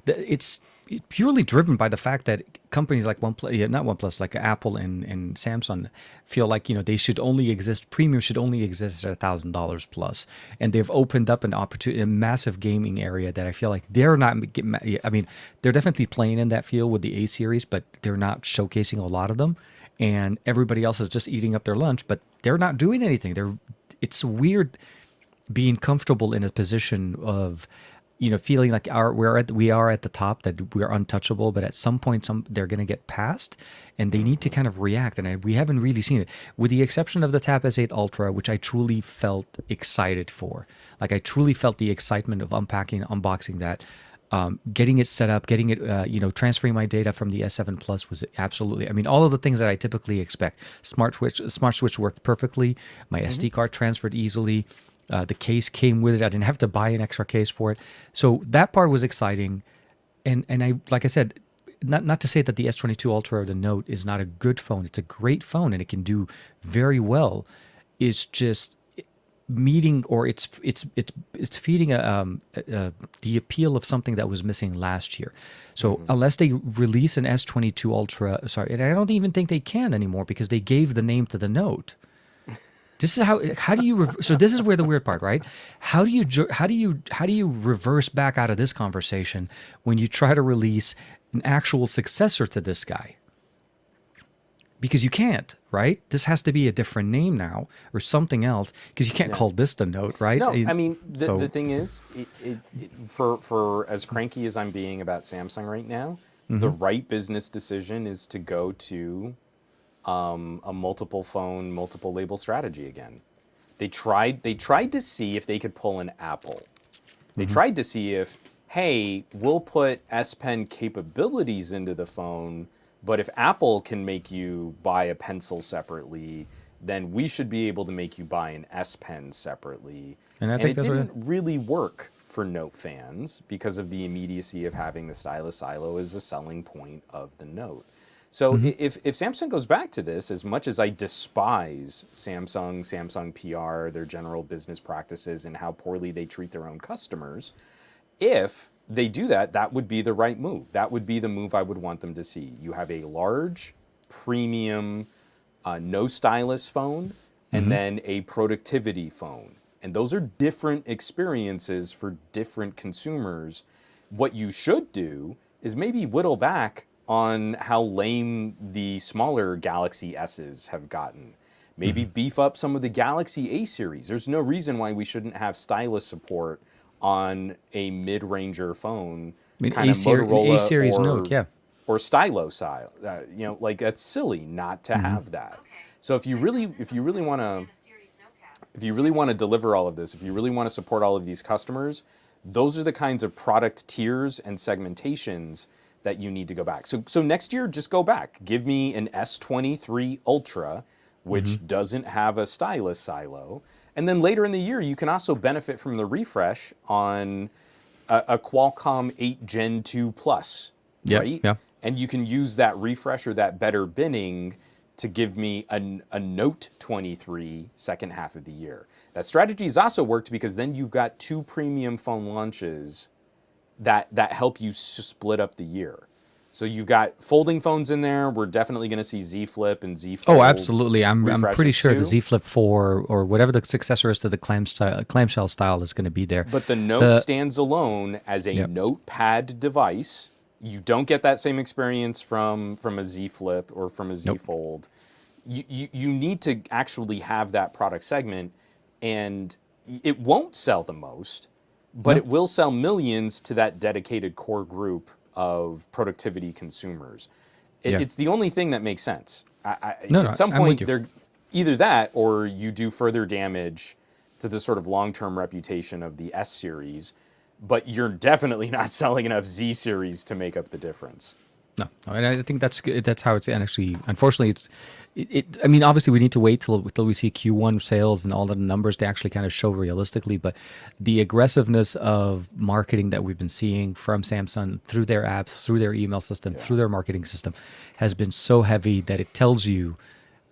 It's purely driven by the fact that companies like OnePlus, like Apple and Samsung, feel like, you know, they should only exist. Premium should only exist at $1,000 plus, and they've opened up an opportunity, a massive gaming area that I feel like they're not. I mean, they're definitely playing in that field with the A series, but they're not showcasing a lot of them, and everybody else is just eating up their lunch, but they're not doing anything. It's weird being comfortable in a position of, you know, feeling like we are at the top, that we're untouchable, but at some point they're going to get past, and they need to kind of react. And we haven't really seen it, with the exception of the Tab S8 Ultra, which I truly felt excited for. Like, I truly felt the excitement of unboxing that, getting it set up, getting it, transferring my data from the S7 Plus was absolutely, I mean, all of the things that I typically expect. Smart switch worked perfectly. My SD card transferred easily. The case came with it. I didn't have to buy an extra case for it. So that part was exciting. And I, like I said, not to say that the S22 Ultra or the Note is not a good phone. It's a great phone and it can do very well. It's just, meeting, or it's feeding the appeal of something that was missing last year. So unless they release an S22 Ultra, sorry, and I don't even think they can anymore because they gave the name to the Note. This is how do you so this is where the weird part, right? How do you reverse back out of this conversation when you try to release an actual successor to this guy? Because you can't, right? This has to be a different name now or something else, because you can't call this the Note, right? No, I mean, the thing is, for as cranky as I'm being about Samsung right now, the right business decision is to go to a multiple phone, multiple label strategy again. They tried to see if they could pull an Apple. They tried to see if, hey, we'll put S Pen capabilities into the phone, but if Apple can make you buy a pencil separately, then we should be able to make you buy an S Pen separately. And I think it didn't really work for Note fans because of the immediacy of having the stylus silo as a selling point of the Note. So if Samsung goes back to this, as much as I despise Samsung PR, their general business practices, and how poorly they treat their own customers, if they do that, that would be the right move. That would be the move I would want them to see. You have a large, premium, no stylus phone, and then a productivity phone. And those are different experiences for different consumers. What you should do is maybe whittle back on how lame the smaller Galaxy S's have gotten. Maybe beef up some of the Galaxy A series. There's no reason why we shouldn't have stylus support on a mid-ranger phone, kind of Motorola A series Note, yeah, or stylo style. Like that's silly not to have that. So if you really want to deliver all of this, if you really want to support all of these customers, those are the kinds of product tiers and segmentations that you need to go back. So next year, just go back. Give me an S23 Ultra, which doesn't have a stylus silo. And then later in the year, you can also benefit from the refresh on a Qualcomm 8 Gen 2 Plus, right? Yeah. And you can use that refresh or that better binning to give me a Note 23 second half of the year. That strategy has also worked because then you've got two premium phone launches that help you split up the year. So you've got folding phones in there. We're definitely going to see Z Flip and Z Fold. Oh, absolutely. I'm pretty sure too. the Z Flip 4 or whatever the successor is to the clamshell style is going to be there. But the Note stands alone as a notepad device. You don't get that same experience from a Z Flip or from a Z Fold. You need to actually have that product segment, and it won't sell the most, but it will sell millions to that dedicated core group of productivity consumers. It's the only thing that makes sense. At some point, they're either that or you do further damage to the sort of long-term reputation of the S series, but you're definitely not selling enough Z series to make up the difference. No, and I think that's how it's, and actually, unfortunately, I mean, obviously, we need to wait till we see Q1 sales and all the numbers to actually kind of show realistically. But the aggressiveness of marketing that we've been seeing from Samsung through their apps, through their email system, through their marketing system, has been so heavy that it tells you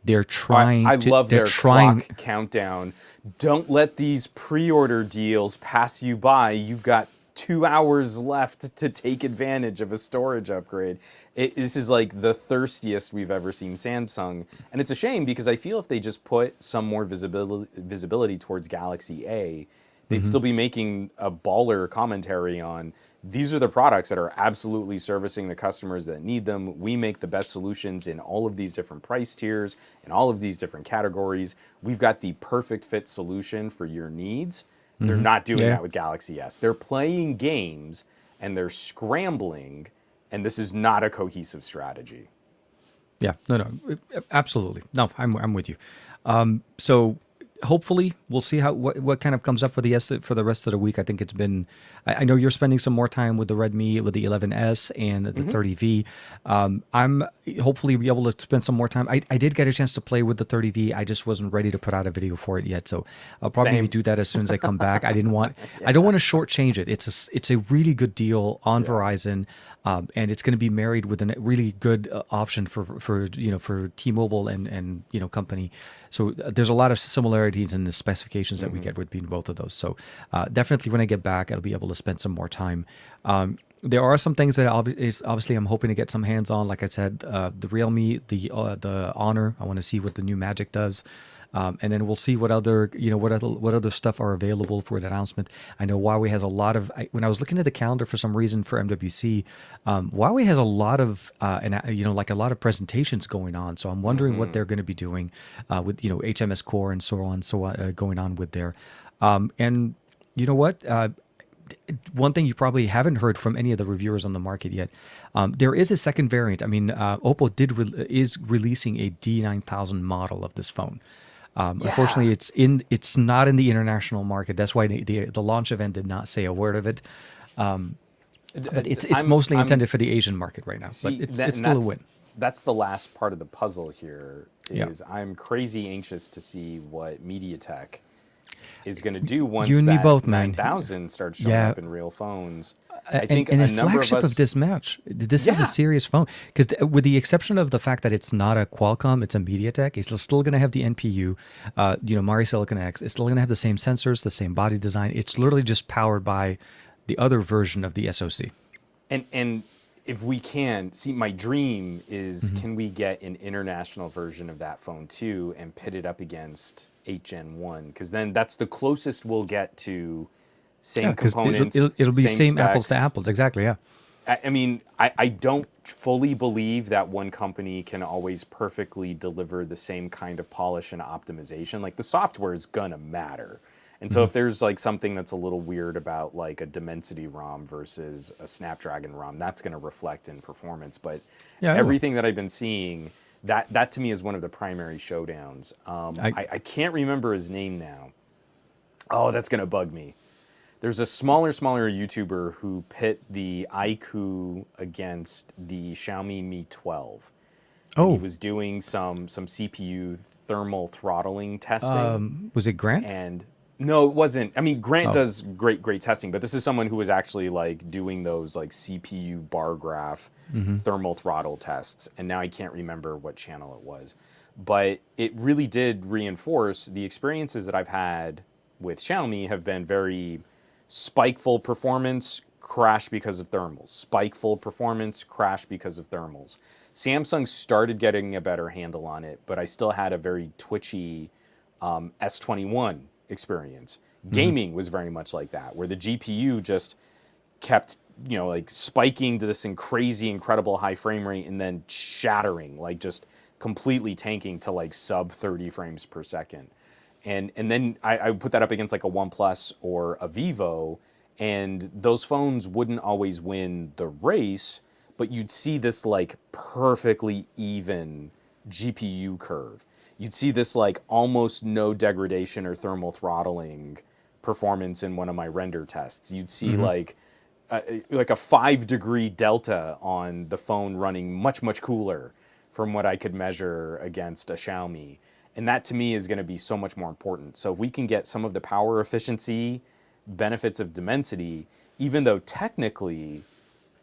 they're trying. I love their clock countdown. Don't let these pre-order deals pass you by. You've got 2 hours left to take advantage of a storage upgrade. This is like the thirstiest we've ever seen Samsung. And it's a shame because I feel if they just put some more visibility towards Galaxy A, they'd still be making a baller commentary on these are the products that are absolutely servicing the customers that need them. We make the best solutions in all of these different price tiers, in all of these different categories. We've got the perfect fit solution for your needs. They're not doing that with Galaxy S. They're playing games and they're scrambling, and this is not a cohesive strategy. Yeah, no, absolutely. No, I'm with you. So hopefully we'll see what kind of comes up with the S for the rest of the week. I think it's been, I know you're spending some more time with the Redmi, with the 11S and the 30V. I'm hopefully be able to spend some more time. I did get a chance to play with the 30V. I just wasn't ready to put out a video for it yet. So I'll probably do that as soon as I come back. I don't want to shortchange it. It's a really good deal on Verizon. And it's going to be married with a really good option for T-Mobile and company. So there's a lot of similarities in the specifications that we get between both of those. So definitely when I get back, I'll be able to spend some more time. There are some things that obviously I'm hoping to get some hands on. Like I said, the Realme, the Honor. I want to see what the new Magic does. And then we'll see what other, what other stuff are available for the announcement. I know Huawei has a lot of. When I was looking at the calendar for some reason for MWC, Huawei has a lot of, like a lot of presentations going on. So I'm wondering what they're going to be doing with, HMS Core and so on, going on with there. And you know what? One thing you probably haven't heard from any of the reviewers on the market yet, there is a second variant. I mean, OPPO is releasing a D9000 model of this phone. Unfortunately, it's not in the international market. That's why the launch event did not say a word of it. But it's mostly intended for the Asian market right now. But it's still a win. That's the last part of the puzzle here. I'm crazy anxious to see what MediaTek is going to do once you and me both, 9000 starts showing up in real phones. I think and a a number flagship of us, this match. This is a serious phone, because with the exception of the fact that it's not a Qualcomm, it's a MediaTek. It's still going to have the NPU, Mari Silicon X. It's still going to have the same sensors, the same body design. It's literally just powered by the other version of the SoC. And if we can see, my dream is, can we get an international version of that phone too and pit it up against 8 Gen 1? Because then that's the closest we'll get to same components. It'll be same specs. apples to apples. Exactly. Yeah. I mean, I don't fully believe that one company can always perfectly deliver the same kind of polish and optimization. Like the software is gonna matter. And so if there's like something that's a little weird about like a Dimensity ROM versus a Snapdragon ROM, that's going to reflect in performance. But everything that I've been seeing, that to me is one of the primary showdowns. I can't remember his name now. Oh, that's going to bug me. There's a smaller YouTuber who pit the iQOO against the Xiaomi Mi 12. Oh. He was doing some CPU thermal throttling testing. Was it Grant? And no, it wasn't. I mean, Grant does great testing, but this is someone who was actually like doing those like CPU bar graph thermal throttle tests. And now I can't remember what channel it was. But it really did reinforce the experiences that I've had with Xiaomi have been very spikeful performance, crash because of thermals. Spikeful performance, crash because of thermals. Samsung started getting a better handle on it, but I still had a very twitchy S21 experience. Gaming was very much like that, where the GPU just kept, like spiking to this crazy, incredible high frame rate and then shattering, like just completely tanking to like sub 30 frames per second. And then I put that up against like a OnePlus or a Vivo, and those phones wouldn't always win the race, but you'd see this like perfectly even GPU curve. You'd see this like almost no degradation or thermal throttling performance in one of my render tests. You'd see like a 5-degree delta on the phone running much cooler from what I could measure against a Xiaomi. And that to me is going to be so much more important. So if we can get some of the power efficiency benefits of Dimensity, even though technically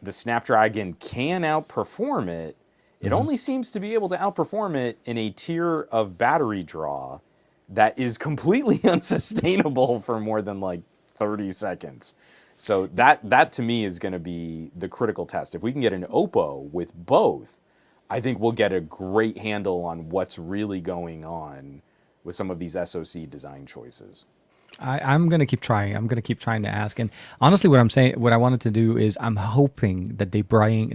the Snapdragon can outperform it, it only seems to be able to outperform it in a tier of battery draw that is completely unsustainable for more than like 30 seconds. So that to me is going to be the critical test. If we can get an OPPO with both, I think we'll get a great handle on what's really going on with some of these SoC design choices. I'm going to keep trying. I'm going to keep trying to ask. And honestly, what I wanted to do is I'm hoping that they bring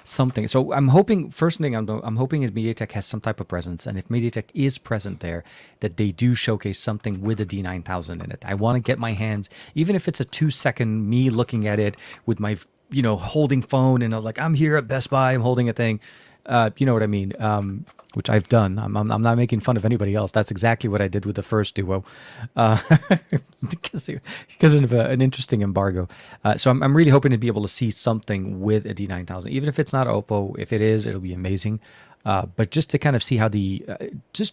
something. So I'm hoping, first thing I'm hoping is MediaTek has some type of presence. And if MediaTek is present there, that they do showcase something with a D9000 in it. I want to get my hands, even if it's a 2-second me looking at it with my, holding phone and like, I'm here at Best Buy, I'm holding a thing. You know what I mean? Which I've done. I'm not making fun of anybody else. That's exactly what I did with the first Duo, because of an interesting embargo. So I'm really hoping to be able to see something with a D9000, even if it's not OPPO. If it is, it'll be amazing. But just to kind of see how it's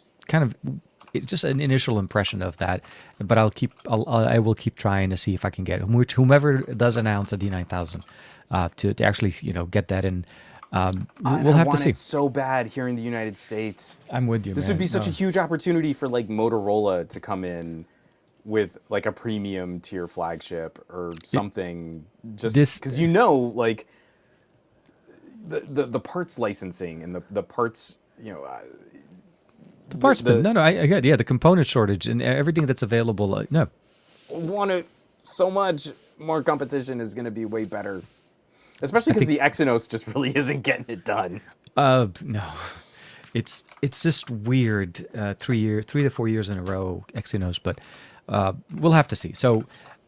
just an initial impression of that. But I will keep trying to see if I can get whomever does announce a D9000 to actually get that in. We'll have to want see. it so bad here in the United States. I'm with you, This man. would be such a huge opportunity for like Motorola to come in with like a premium tier flagship or something, just because like the parts licensing and the parts, the parts, but no, I get, the component shortage and everything that's available. No, want it so much. More competition is going to be way better, especially because the Exynos just really isn't getting it done. No, it's just weird. 3 to 4 years in a row, Exynos, but we'll have to see. So,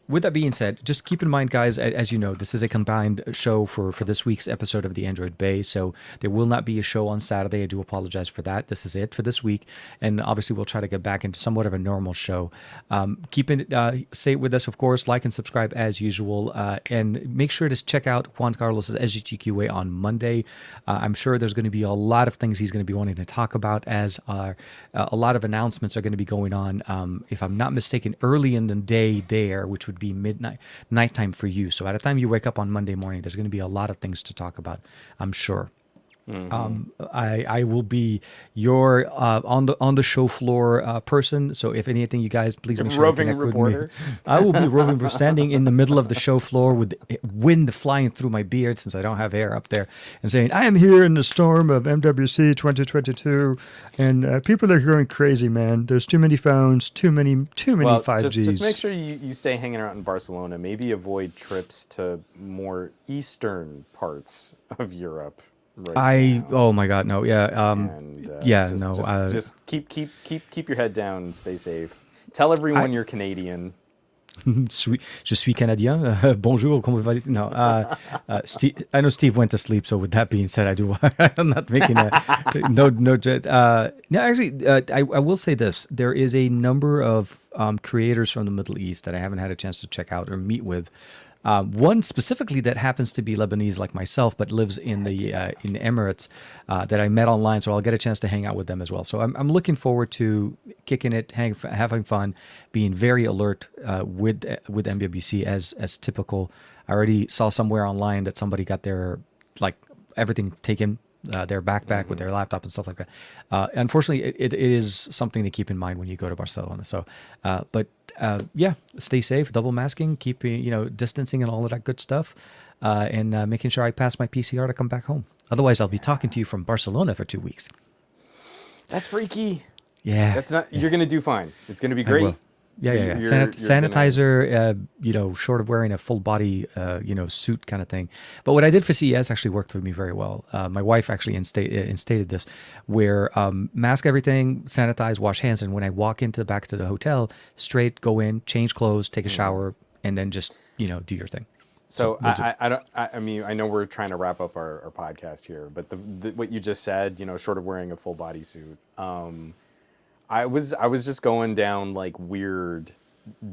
with that being said, just keep in mind, guys, as you know, this is a combined show for this week's episode of the Android Bay. So there will not be a show on Saturday. I do apologize for that. This is it for this week. And obviously, we'll try to get back into somewhat of a normal show. Stay with us, of course. Like and subscribe as usual. And make sure to check out Juan Carlos's SGTQA on Monday. I'm sure there's going to be a lot of things he's going to be wanting to talk about, as a lot of announcements are going to be going on, if I'm not mistaken, early in the day there, which would be nighttime for you. So by the time you wake up on Monday morning, there's going to be a lot of things to talk about, I'm sure. I will be your on the show floor person. So if anything, you guys please make sure to connect reporter with me. I will be roving, standing in the middle of the show floor with wind flying through my beard, since I don't have hair up there, and saying, "I am here in the storm of MWC 2022, and people are going crazy, man. There's too many phones, too many 5Gs." Just make sure you stay hanging out in Barcelona. Maybe avoid trips to more eastern parts of Europe. Oh my God, no, yeah, just keep your head down, stay safe. Tell everyone you're Canadian. Je suis Canadien. Bonjour, comment va? No, I know Steve went to sleep. So with that being said, I'm not making actually, I will say this: there is a number of creators from the Middle East that I haven't had a chance to check out or meet with. One specifically that happens to be Lebanese like myself, but lives in the Emirates, that I met online. So I'll get a chance to hang out with them as well. So I'm looking forward to kicking it, having fun, being very alert with MWC as typical. I already saw somewhere online that somebody got their everything taken. Their backpack with their laptop and stuff like that. Unfortunately, it is something to keep in mind when you go to Barcelona. So, stay safe, double masking, keep distancing and all of that good stuff, and making sure I pass my PCR to come back home. Otherwise, I'll be talking to you from Barcelona for 2 weeks. That's freaky. Yeah, that's not. You're gonna do fine. It's gonna be great. Yeah. Sanitizer, short of wearing a full body, suit kind of thing. But what I did for CES actually worked for me very well. My wife actually instated this, where mask everything, sanitize, wash hands, and when I walk back to the hotel, straight go in, change clothes, take a shower, and then just do your thing. So I mean, I know we're trying to wrap up our podcast here, but what you just said, short of wearing a full body suit. I was just going down like weird,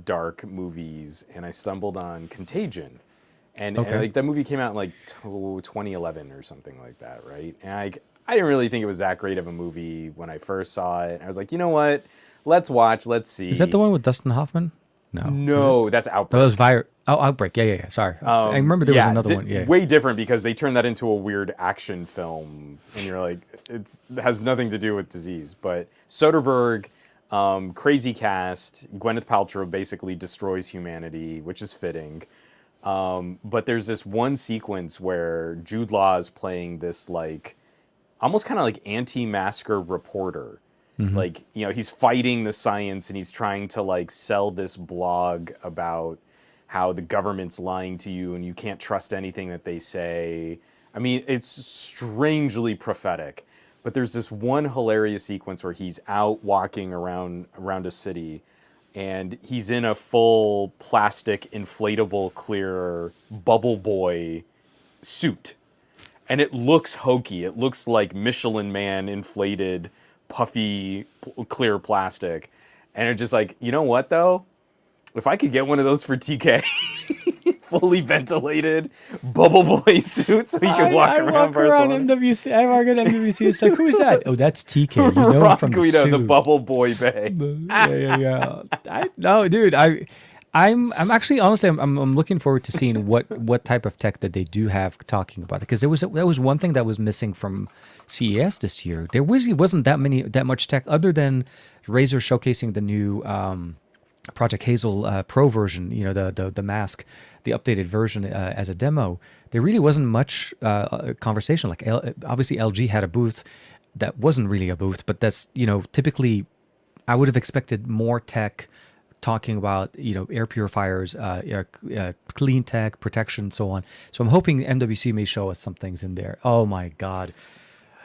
dark movies, and I stumbled on Contagion, and like that movie came out in like 2011 or something like that, right? And I didn't really think it was that great of a movie when I first saw it. I was like, you know what? Let's watch. Let's see. Is that the one with Dustin Hoffman? No, that's Outbreak. That was Outbreak. Yeah. Sorry, I remember there was another one. Yeah, way different because they turned that into a weird action film, and you're like, it has nothing to do with disease. But Soderbergh, crazy cast. Gwyneth Paltrow basically destroys humanity, which is fitting. But there's this one sequence where Jude Law is playing this almost kind of like anti-masker reporter. Like, he's fighting the science and he's trying to sell this blog about how the government's lying to you and you can't trust anything that they say. I mean, it's strangely prophetic. But there's this one hilarious sequence where he's out walking around a city and he's in a full plastic inflatable clear bubble boy suit. And it looks hokey. It looks like Michelin Man inflated puffy clear plastic, and it's just like, you know what though, if I could get one of those for TK, fully ventilated bubble boy suit, so you can walk around MWC. I walk around MWC. It's like, who is that? Oh, that's TK. You know him from the suit. The bubble boy bay. Yeah. No, dude. I'm actually honestly I'm looking forward to seeing what type of tech that they do have talking about it, because that was one thing that was missing from CES this year. There wasn't that much tech other than Razer showcasing the new Project Hazel Pro version, the mask, the updated version as a demo. There really wasn't much conversation. Like obviously LG had a booth that wasn't really a booth, but that's typically I would have expected more tech talking about air purifiers, clean tech, protection, so on. So I'm hoping MWC may show us some things in there. Oh my god.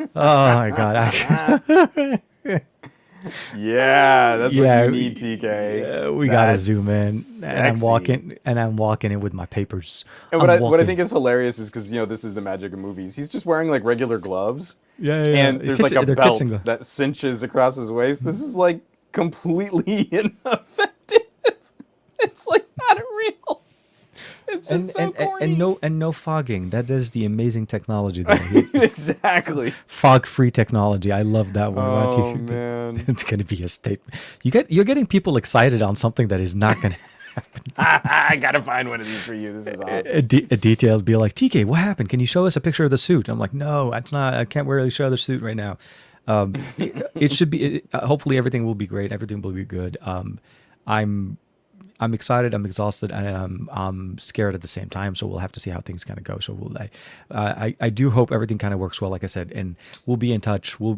Oh my god. Yeah, that's Yeah, what you need, TK. We gotta That's zoom in, sexy. and I'm walking in with my papers. And I'm what I walking. think is hilarious is because this is the magic of movies. He's just wearing like regular gloves, Yeah, yeah. and there's like a They're belt kitsing that cinches across his waist. This is like completely ineffective. It's like not real. It's just so corny. and no fogging. That is the amazing technology there. Exactly. Fog-free technology. I love that one. Oh man. It's gonna be a statement. You're getting people excited on something that is not gonna. I gotta find one of these for you. This is awesome. A details be like, TK, what happened? Can you show us a picture of the suit? I'm like, no, that's not. I can't really show the suit right now. It should be. Hopefully, everything will be great. Everything will be good. I'm excited. I'm exhausted, and I'm scared at the same time. So we'll have to see how things kind of go. So I do hope everything kind of works well, like I said, and we'll be in touch. We'll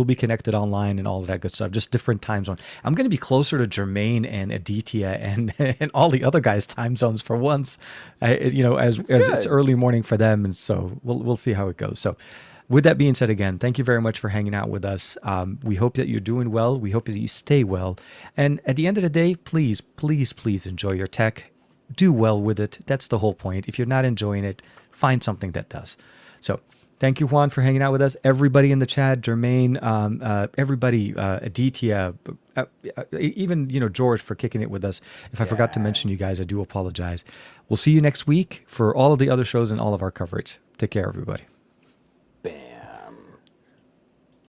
be connected online and all of that good stuff. Just different time zone. I'm going to be closer to Jermaine and Aditya and all the other guys' time zones for once. As it's early morning for them, and so we'll see how it goes. So. With that being said, again, thank you very much for hanging out with us. We hope that you're doing well. We hope that you stay well. And at the end of the day, please, please, please enjoy your tech. Do well with it. That's the whole point. If you're not enjoying it, find something that does. So thank you, Juan, for hanging out with us. Everybody in the chat, Jermaine, everybody, Aditya, even, George for kicking it with us. If I forgot to mention you guys, I do apologize. We'll see you next week for all of the other shows and all of our coverage. Take care, everybody.